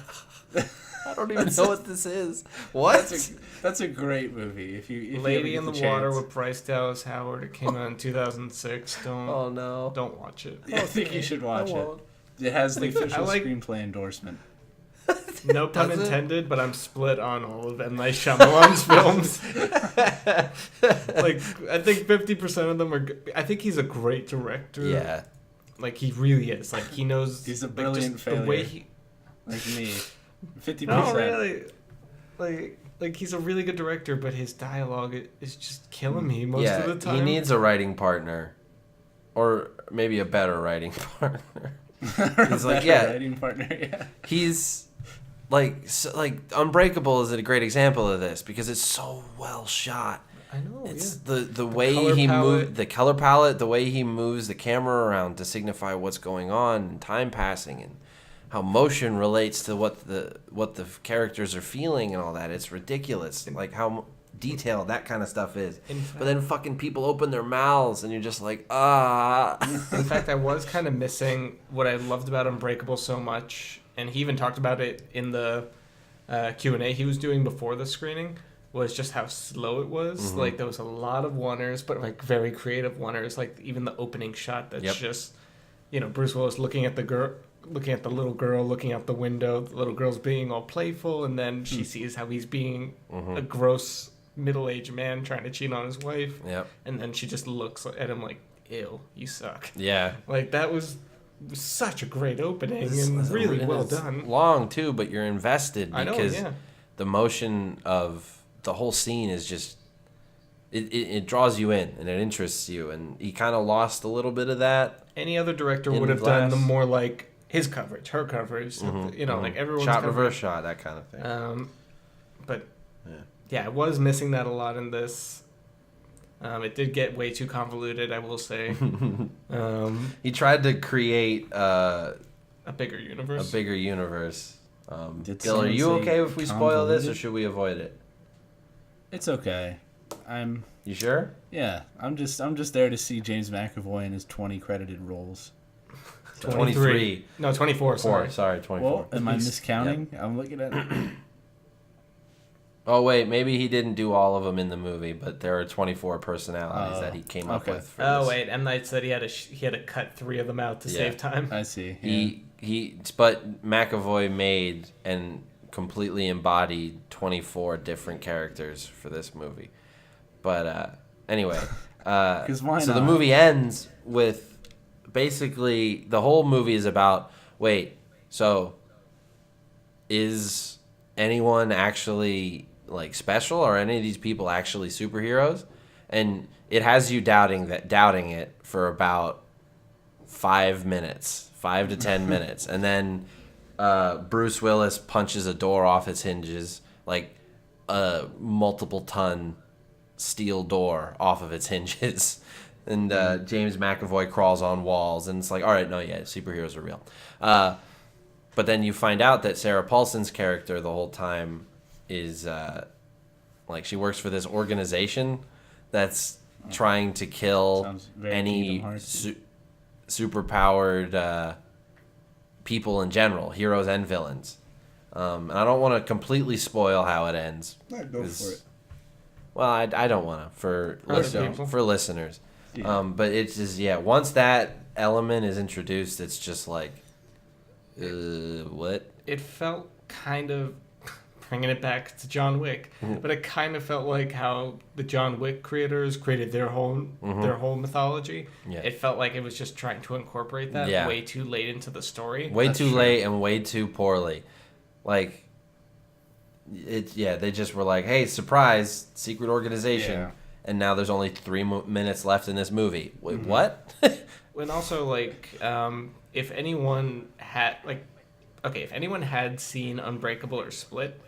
I don't even know what this is. What? That's a great movie. If Lady you in ever the get Water chance. with Bryce Dallas Howard. It came out in 2006. Oh no. Don't watch it. I think you should watch I it. won't. It has the official like- screenplay endorsement. No pun Does it? intended, but I'm split on all of M. Night Shyamalan's films. Like, I think 50% of them are good. I think he's a great director. Yeah. Like, he really is. Like, he knows... He's a like, brilliant just the way failure. he... Like me. 50%. No, really. Like, he's a really good director, but his dialogue is just killing me most of the time. He needs a writing partner. Or maybe a better writing partner. He's like, writing partner, yeah. He's like Unbreakable is a great example of this because it's so well shot. I know, It's yeah. the way color he palette. moved the color palette, the way he moves the camera around to signify what's going on and time passing and motion relates to what the characters are feeling and all that. It's ridiculous, like how detailed that kind of stuff is. But then fucking people open their mouths and you're just like, ah. In fact, I was kind of missing what I loved about Unbreakable so much, and he even talked about it in the Q&A he was doing before the screening, was just how slow it was. Mm-hmm. Like, there was a lot of one-ers, but like very creative one-ers. Like even the opening shot that's just, Bruce Willis looking at the little girl, looking out the window. The little girl's being all playful, and then she sees how he's being a gross middle-aged man trying to cheat on his wife. Yep. And then she just looks at him like, ew, you suck. Yeah. Like, that was such a great opening and really well done. Long, too, but you're invested because I know, the motion of the whole scene is just... It draws you in and it interests you, and he kind of lost a little bit of that. Any other director would have done the more like his coverage, her coverage, like everyone's shot, coverage. reverse shot, that kind of thing. But I was missing that a lot in this. It did get way too convoluted, I will say. He tried to create a bigger universe. Bill, are you okay if we spoil this, or should we avoid it? It's okay. You sure? Yeah, I'm just there to see James McAvoy in his 20 credited roles. 23. No, 24. Sorry, 24. Well, am I miscounting? Yep. I'm looking at... Oh, wait, maybe he didn't do all of them in the movie, but there are 24 personalities that he came up with. For this. Wait, M. Night said he had to cut 3 of them out to save time. I see. Yeah. But McAvoy made and completely embodied 24 different characters for this movie. But anyway, why so not? the movie ends with basically the whole movie is about, wait, so is anyone actually like special? Are any of these people actually superheroes? And it has you doubting it for about 5 minutes, 5 to 10 minutes. And then Bruce Willis punches a door off its hinges, like a multiple ton steel door off of its hinges, and James McAvoy crawls on walls, and it's like, all right, no, yeah, superheroes are real. But then you find out that Sarah Paulson's character the whole time is like she works for this organization that's trying to kill any superpowered people in general, heroes and villains. And I don't want to completely spoil how it ends. Go for it. Well, I don't want to for listeners. Yeah. But it's just, once that element is introduced, it's just like, what? It felt kind of, bringing it back to John Wick, but it kind of felt like how the John Wick creators created their whole mythology. Yeah. It felt like it was just trying to incorporate that way too late into the story. Way too late and way too poorly. Like, they just were like, hey, surprise, secret organization. Yeah. And now there's only 3 minutes left in this movie. Wait, what? And also, like, if anyone had seen Unbreakable or Split,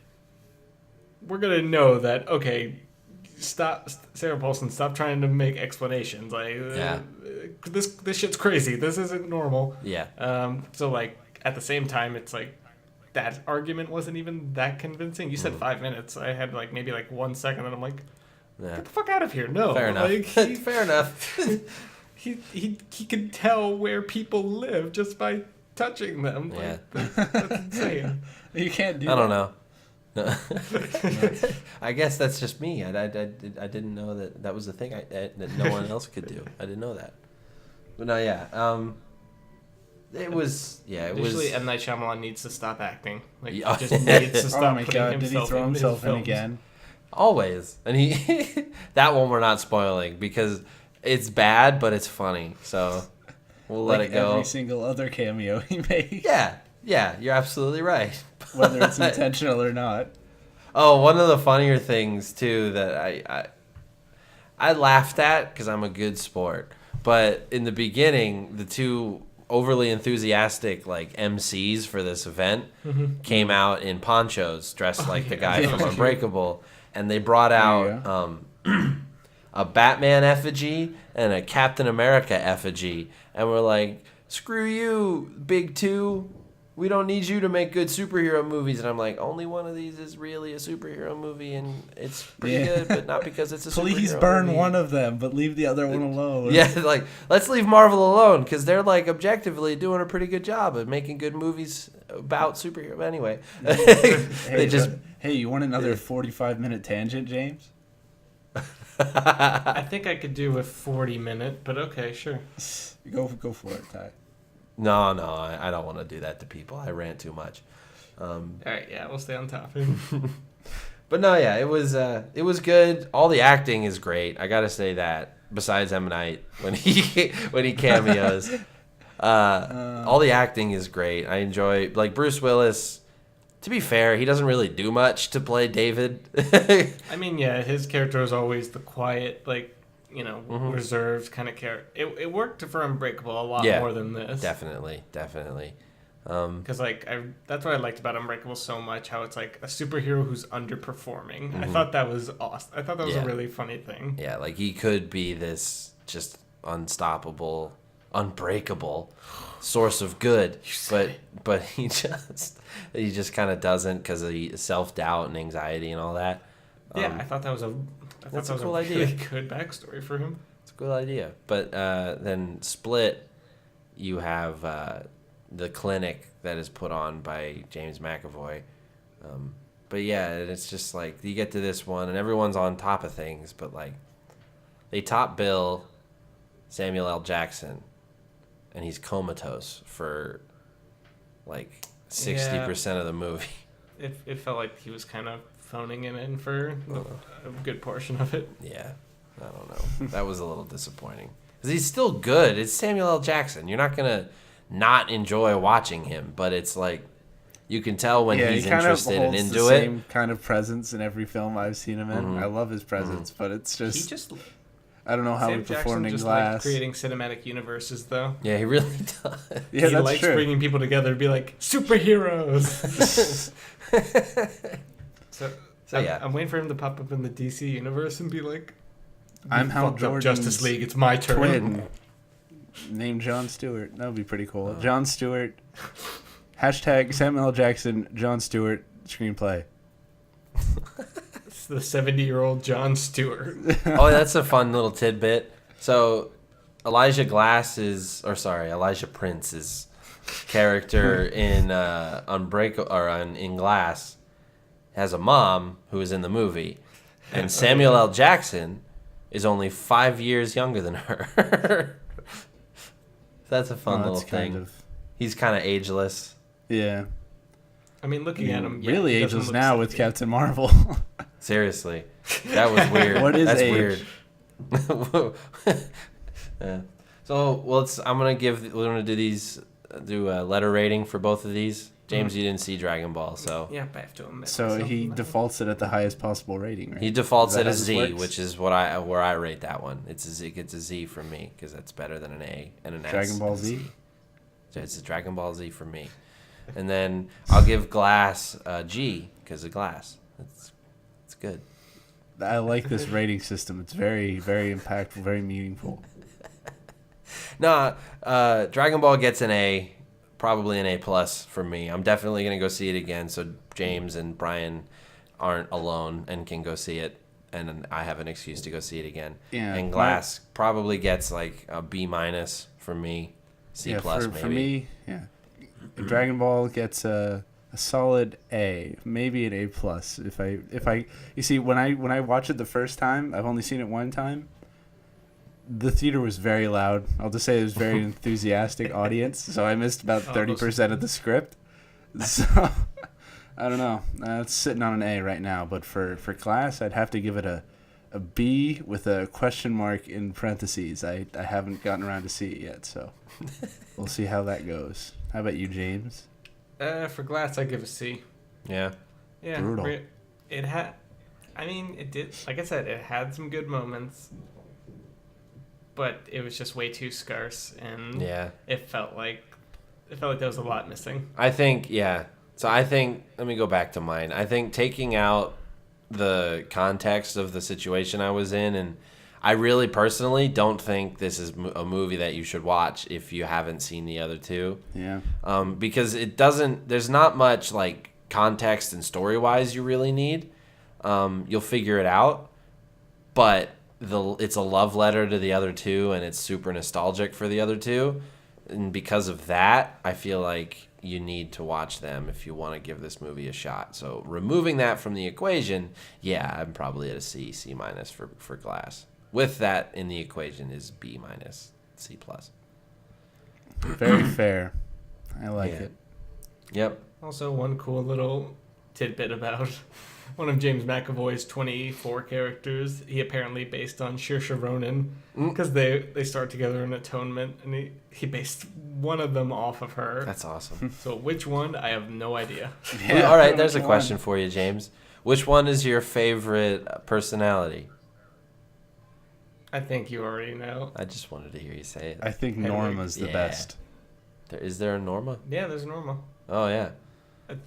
we're gonna know that, okay, stop, Sarah Paulson, stop trying to make explanations. Like, this shit's crazy. This isn't normal. Yeah. So, like, at the same time, it's like, that argument wasn't even that convincing. You said 5 minutes. I had, like, maybe, 1 second, and I'm like, get the fuck out of here. No. Fair enough. Like, Fair enough. he could tell where people live just by touching them. Yeah. That's insane. You can't do that. I don't know. I guess that's just me. I didn't know that was the thing that no one else could do. I didn't know that. But no, it was. Usually, M. Night Shyamalan needs to stop acting. Like, he Yeah. just needs to stop. Oh my god! Did he throw himself in again? Always, and that one we're not spoiling because it's bad, but it's funny. So we'll let it go. Every single other cameo he made. Yeah, you're absolutely right. Whether it's intentional or not. Oh, one of the funnier things too that I laughed at because I'm a good sport. But in the beginning, the two overly enthusiastic MCs for this event came out in ponchos, dressed like the guy from Unbreakable, and they brought out a Batman effigy and a Captain America effigy, and we're like, "Screw you, Big Two! we don't need you to make good superhero movies. And I'm like, only one of these is really a superhero movie, and it's pretty good, but not because it's a superhero Please burn movie. one of them, but leave the other one alone. Yeah, like, let's leave Marvel alone, because they're, like, objectively doing a pretty good job of making good movies about superhero. Anyway, Hey, you want another 45-minute tangent, James? I think I could do a 40-minute, but okay, sure. Go for it, Ty. No, I don't want to do that to people. I rant too much. All right, yeah, we'll stay on topic. But no, yeah, it was good. All the acting is great. I gotta say that. Besides M. Night when he cameos, all the acting is great. I enjoy, like, Bruce Willis. To be fair, he doesn't really do much to play David. I mean, yeah, his character is always the quiet, like, reserved kind of character. It worked for Unbreakable a lot more than this. Definitely. Because, like, that's what I liked about Unbreakable so much, how it's, like, a superhero who's underperforming. Mm-hmm. I thought that was awesome. I thought that was a really funny thing. Yeah, like, he could be this just unstoppable, unbreakable source of good, but he just kind of doesn't, because of self-doubt and anxiety and all that. Yeah, I thought that was a cool idea. really good backstory for him. It's a good idea. But then Split, you have the clinic that is put on by James McAvoy. But yeah, it's just like, you get to this one and everyone's on top of things, but, like, they top bill Samuel L. Jackson, and he's comatose for, like, 60% of the movie. It felt like he was kind of phoning it in for a good portion of it. Yeah, I don't know. That was a little disappointing. Because he's still good. It's Samuel L. Jackson. You're not going to not enjoy watching him, but it's like, you can tell when he's interested and into the it. Same kind of presence in every film I've seen him in. I love his presence, but it's just... I don't know how he performed in Glass. Likes creating cinematic universes, though. Yeah, he really does. Yeah, he likes bringing people together to be like, superheroes! So yeah. I'm waiting for him to pop up in the DC universe and be like, I'm Hal Jordan's Justice League, it's my turn. Twin named Jon Stewart. That would be pretty cool. Jon Stewart. Hashtag Samuel L. Jackson, Jon Stewart, screenplay. It's the 70-year-old Jon Stewart. Oh, that's a fun little tidbit. So Elijah Prince's character in Unbreakable, or in Glass, has a mom who is in the movie, and Samuel L. Jackson is only 5 years younger than her. That's a fun little thing. He's kind of ageless. Yeah. I mean, looking at him, really ageless now with Captain Marvel. Seriously, that was weird. What is That's age? Weird. Yeah. So, well, we're gonna do a letter rating for both of these. James, you didn't see Dragon Ball, so yeah, I have to admit. So he defaults it at the highest possible rating, right? He defaults it as Z, which is where I rate that one. It gets a Z from me because that's better than an A and an S. Dragon Ball Z. So it's a Dragon Ball Z from me, and then I'll give Glass a G because of Glass. It's good. I like this rating system. It's very, very impactful, very meaningful. No, Dragon Ball gets an A, probably an A+ from me. I'm definitely going to go see it again, so James and Brian aren't alone and can go see it, and I have an excuse to go see it again. Yeah, and Glass probably gets like a B- from me, C+ maybe. For me, yeah. Dragon Ball gets a solid A, maybe an A+. You see, when I watched it the first time, I've only seen it one time. The theater was very loud. I'll just say it was a very enthusiastic audience, so I missed about 30% of the script. So, I don't know. It's sitting on an A right now, but for Glass, I'd have to give it a B with a question mark in parentheses. I haven't gotten around to see it yet, so we'll see how that goes. How about you, James? For Glass, I give a C. Yeah. Yeah. Brutal. It did. Like I said, it had some good moments, but it was just way too scarce, and it felt like there was a lot missing. I think, yeah. So I think, let me go back to mine. I think taking out the context of the situation I was in, and I really personally don't think this is a movie that you should watch if you haven't seen the other two. Yeah. Because it doesn't. There's not much like context and story wise you really need. You'll figure it out, but it's a love letter to the other two, and it's super nostalgic for the other two, and because of that, I feel like you need to watch them if you want to give this movie a shot. So removing that from the equation, yeah, I'm probably at a C minus for Glass. With that in the equation is B minus, C plus. Very fair. I like it. Yep. Also, one cool little tidbit about one of James McAvoy's 24 characters. He apparently based on Saoirse Ronan because they start together in Atonement, and he based one of them off of her. That's awesome. So which one? I have no idea. Yeah, all right, there's a question for you, James. Which one is your favorite personality? I think you already know. I just wanted to hear you say it. I think Norma's the best. Is there a Norma? Yeah, there's Norma. Oh, yeah.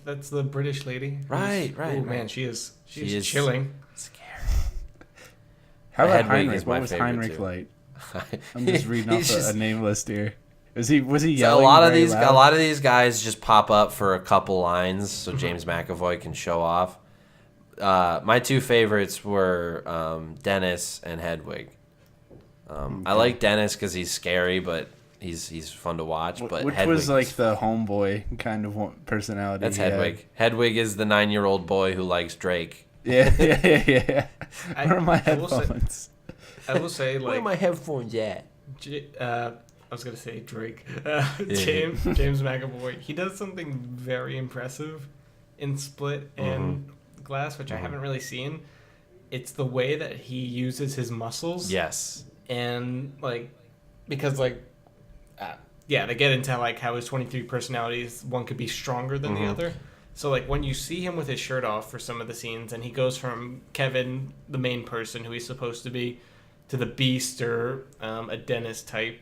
That's the British lady. Right. Oh, man, she is chilling. Scary. How about Hedwig Heinrich? is my What was favorite, Heinrich too. like? I'm just reading off He's a name list here. Was he So yelling? a lot of very loud? these guys just pop up for a couple lines so James McAvoy can show off. My two favorites were Dennis and Hedwig. I like Dennis because he's scary, but he's fun to watch. But Which Hedwig was like the homeboy kind of personality. That's he had. Hedwig. Hedwig is the 9-year-old boy who likes Drake. Yeah. Where are my I will say- headphones? I will say, Where are like, my headphones at? I was gonna say Drake. James McAvoy. He does something very impressive in Split and Glass, which I haven't really seen. It's the way that he uses his muscles. Yes. And like, because like, they get into like how his 23 personalities, one could be stronger than the other. So like when you see him with his shirt off for some of the scenes, and he goes from Kevin, the main person who he's supposed to be, to the Beast or a Dennis type,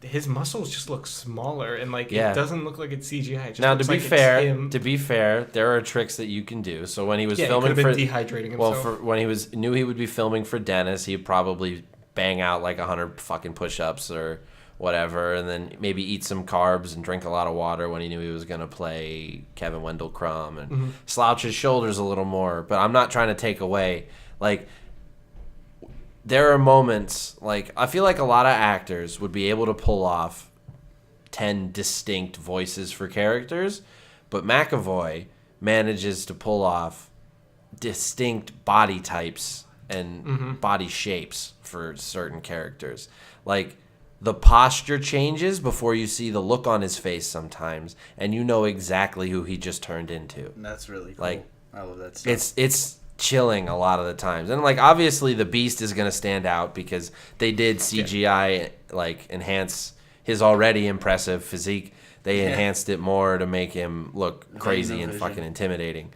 his muscles just look smaller, and like it doesn't look like it's CGI. It just Now, looks to be like it's him. fair, there are tricks that you can do. So when he was He filming could have for been dehydrating himself. when he knew he would be filming for Dennis, he'd probably bang out like 100 fucking push-ups or whatever, and then maybe eat some carbs and drink a lot of water when he knew he was going to play Kevin Wendell Crumb and slouch his shoulders a little more. But I'm not trying to take away, like, there are moments, like, I feel like a lot of actors would be able to pull off 10 distinct voices for characters, but McAvoy manages to pull off distinct body types and body shapes for certain characters. Like, the posture changes before you see the look on his face sometimes, and you know exactly who he just turned into. And that's really cool. Like, I love that stuff. It's chilling a lot of the times. And, like, obviously the Beast is going to stand out because they did CGI, like, enhance his already impressive physique. They enhanced it more to make him look crazy and fucking intimidating.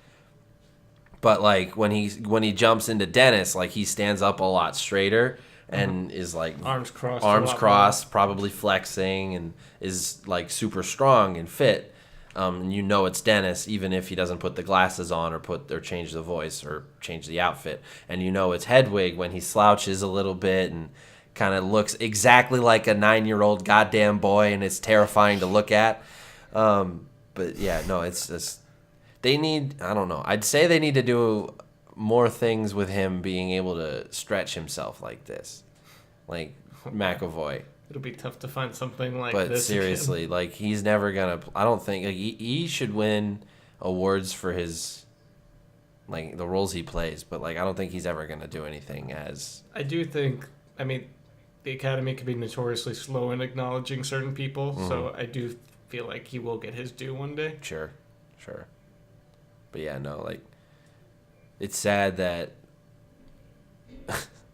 But, like, when he jumps into Dennis, like, he stands up a lot straighter and is, like, arms crossed, probably flexing, and is, like, super strong and fit. And you know it's Dennis, even if he doesn't put the glasses on or change the voice or change the outfit. And you know it's Hedwig when he slouches a little bit and kind of looks exactly like a 9-year-old goddamn boy, and it's terrifying to look at. But yeah, no, it's just they need. I don't know. I'd say they need to do more things with him being able to stretch himself like this, like McAvoy. It'll be tough to find something like But this. seriously, again. like, he's never gonna. I don't think like, he should win awards for his, like, the roles he plays. But, like, I don't think he's ever gonna do anything as. I do think. I mean, the Academy can be notoriously slow in acknowledging certain people, so I do feel like he will get his due one day. Sure. But yeah, no, like, it's sad that.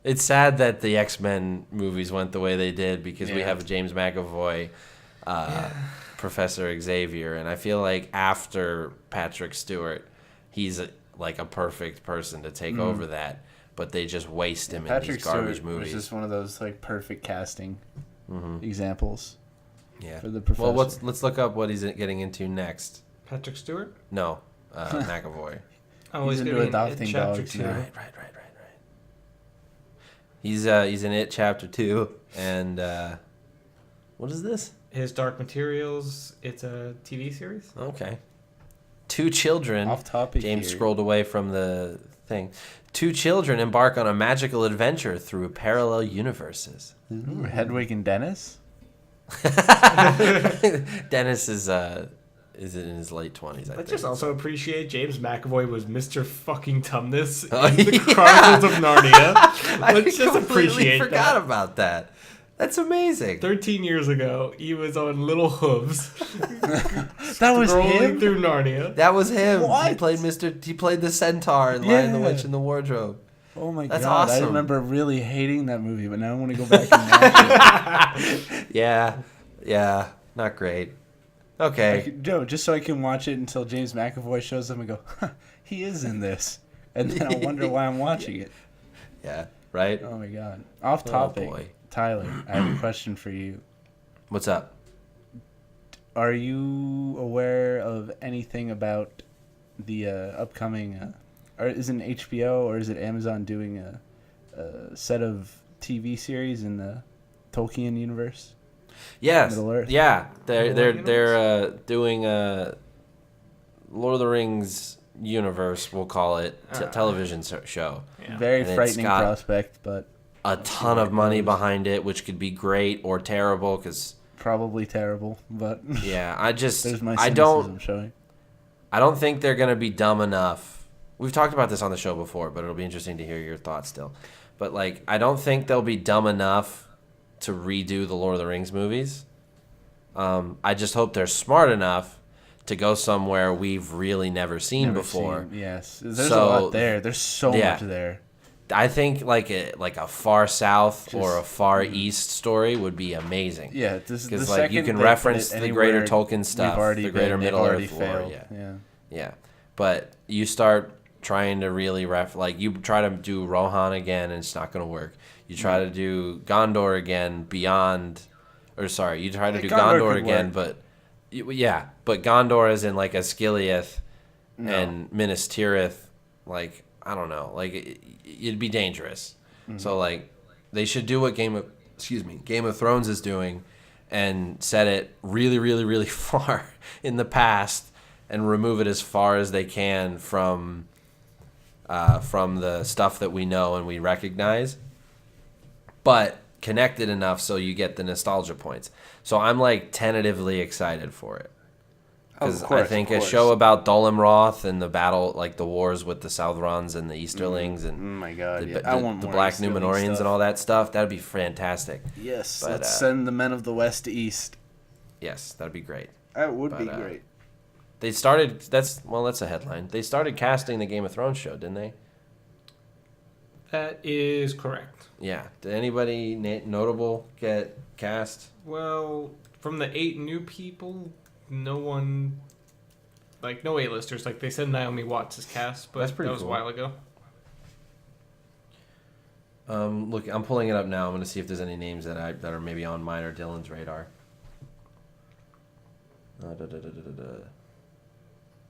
It's sad that the X-Men movies went the way they did because we have James McAvoy, Professor Xavier, and I feel like after Patrick Stewart, he's like a perfect person to take over that, but they just waste him in these garbage Stewart movies. was just one of those like perfect casting examples. Yeah. For the Professor. Well, let's look up what he's getting into next. Patrick Stewart? No, McAvoy. Oh, He's into gonna be in adopting Chapter dogs 2. now. Right. He's in It Chapter 2, and what is this? His Dark Materials. It's a TV series. Okay. Two children. Off topic. James here. scrolled away from the thing. Two children embark on a magical adventure through parallel universes. Ooh, Hedwig and Dennis. Dennis is in his late 20s, I think. Let's just also appreciate James McAvoy was Mr. fucking Tumnus in Oh, the yeah. Chronicles of Narnia. I Let's just completely appreciate forgot that. about that. That's amazing. 13 years ago, he was on Little Hooves. That was Rolling him. through Narnia. That was him. What? He played the centaur in Lion the Yeah. Witch and the Wardrobe. Oh my That's god! awesome. I remember really hating that movie, but now I want to go back and watch it. Yeah, not great. Okay. Just so I can watch it until James McAvoy shows up and go, huh, he is in this, and then I'll wonder why I'm watching it. Yeah, right? Oh my god! Off topic, boy. Tyler. I have a question for you. What's up? Are you aware of anything about the upcoming? Or is it HBO or is it Amazon doing a set of TV series in the Tolkien universe? Yes. Middle Earth. Yeah, they're Middle doing a Lord of the Rings universe, we'll call it, television show. Yeah. Very And it's frightening got- prospect, but A ton of money behind it, which could be great or terrible. Because probably terrible. But yeah, I just there's my I cynicism showing. don't think they're gonna be dumb enough. We've talked about this on the show before, but it'll be interesting to hear your thoughts still. But like, I don't think they'll be dumb enough to redo the Lord of the Rings movies. I just hope they're smart enough to go somewhere we've really never seen before. Yes, there's So, a lot there. There's so yeah. much there. I think like a far south or a Just- far east story would be amazing. Yeah, this Because the like you second can they reference put it the greater anywhere Tolkien stuff, we've already the greater been, they've Middle already Earth lore. failed. Yeah. Yeah, but you start trying to really like you try to do Rohan again, and it's not going to work. You try to do Gondor again, beyond, or sorry, you try to do Gondor Gondor could again, work. but Gondor is in like Osgiliath No. and Minas Tirith, like I don't know, like it'd be dangerous. Mm-hmm. So like they should do what Game of Thrones is doing, and set it really, really, really far in the past, and remove it as far as they can from the stuff that we know and we recognize, but connected enough so you get the nostalgia points. So I'm like tentatively excited for it. Because I think a show about Dolim Roth and the battle, like the wars with the Southrons and the Easterlings Oh and my god! the, Yeah. I want the more Black Easterling Numenorians stuff. and all that stuff, that'd be fantastic. Yes, But, let's send the men of the West to East. Yes, that'd be great. That would But, be great. They started, that's a headline. They started casting the Game of Thrones show, didn't they? That is correct. Yeah. Did anybody notable get cast? Well, from the 8 new people, no one, like no A-listers. Like they said, Naomi Watts is cast, but That's pretty that was cool. a while ago. Look, I'm pulling it up now. I'm going to see if there's any names that are maybe on mine or Dylan's radar.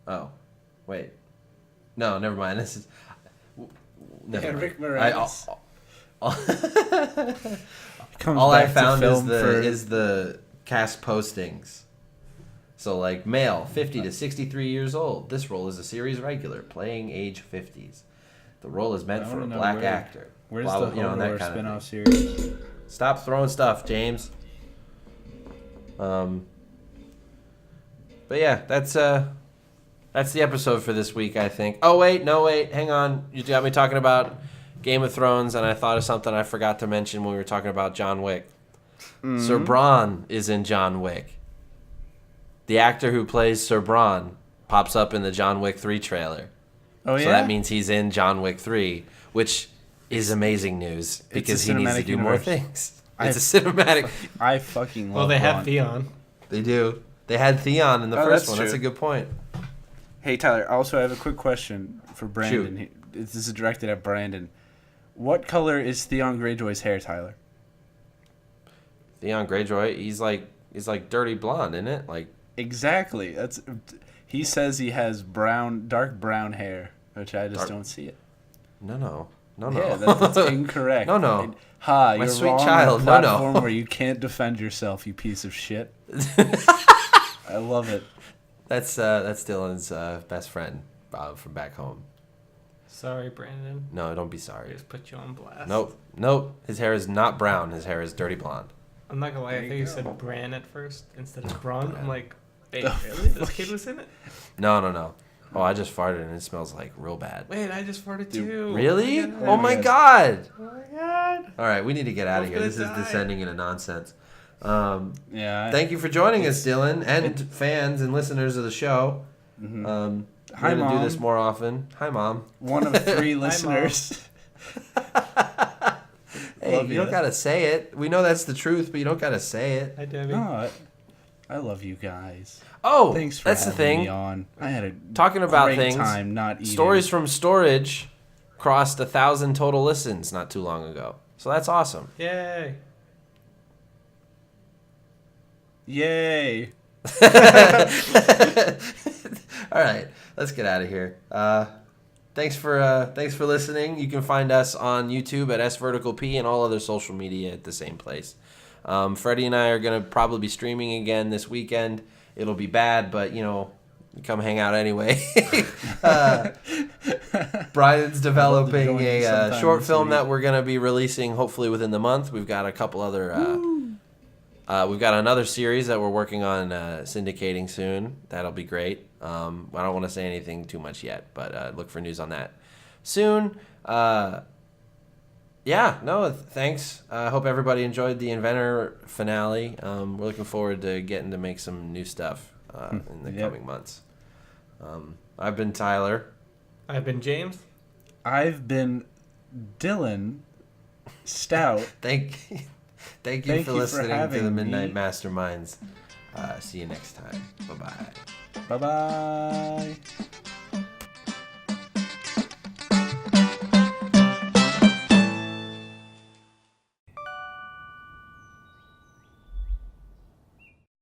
Oh, wait. No, never mind. This is. Never mind. Rick Moranis. Comes All I back to found film is the cast postings. So like male, 50 to 63 years old. This role is a series regular, playing age 50s. The role is meant I for a wanna know black where- actor. Where's Blah, the blah, you know, and that Hodor kind of spinoff thing. series? Stop throwing stuff, James. But yeah, that's the episode for this week, I think. Oh wait, hang on. You got me talking about Game of Thrones, and I thought of something I forgot to mention when we were talking about John Wick. Mm-hmm. Sir Bronn is in John Wick. The actor who plays Sir Bronn pops up in the John Wick 3 trailer. Oh yeah. So that means he's in John Wick 3, which is amazing news because he needs to cinematic do more universe. things. I- It's a cinematic. I fucking love. Well, they had Bronn. Theon. They do. They had Theon in the Oh, first that's one. That's a true. good point. Hey Tyler, also I have a quick question for Brandon. This is directed at Brandon. What color is Theon Greyjoy's hair, Tyler? Theon Greyjoy, he's like dirty blonde, isn't it? Like Exactly. He says he has dark brown hair, which I just Dark- don't see it. no. No. Yeah, that's incorrect. No. Ha, My you're sweet wrong child. on a No. platform where you can't defend yourself, you piece of shit. I love it. That's Dylan's best friend from back home. Sorry, Brandon. No, don't be I sorry. just put you on blast. Nope. His hair is not brown. His hair is dirty blonde. I'm not gonna lie. I There think you you go. said Bran at first instead of Braun. Bran. I'm like, wait, really? This kid was in it? No. Oh, I just farted and it smells like real bad. Wait, I just farted Dude, too. Really? Oh Oh my my god! my god. All right, we need to get out of I'm here. gonna This is die. descending into nonsense. Yeah. Thank you for joining us, Dylan, and fans and listeners of the show. Mhm. We're Hi, gonna do Mom. this more often. Hi, Mom. One of 3 listeners. Hey, Love you ya. don't gotta say it. We know that's the truth, but you don't gotta say it. Hi, Debbie. No, I love you guys. Oh, Thanks for that's the having thing. me on. I had a Talking about great things, time not eating. Stories from Storage crossed 1,000 total listens not too long ago. So that's awesome. Yay. Yay. All right, let's get out of here. Thanks for listening. You can find us on YouTube at SVerticalP and all other social media at the same place. Freddie and I are gonna probably be streaming again this weekend. It'll be bad, but come hang out anyway. Brian's developing a sometime short this film week. that we're gonna be releasing hopefully within the month. We've got a couple other. We've got another series that we're working on syndicating soon. That'll be great. I don't want to say anything too much yet, but look for news on that soon. Thanks. I hope everybody enjoyed the Inventor finale. We're looking forward to getting to make some new stuff in the coming months. I've been Tyler. I've been James. I've been Dylan Stoudt. Thank you Thank for you for listening to having the Midnight me. Masterminds. See you next time. Bye-bye. Bye-bye.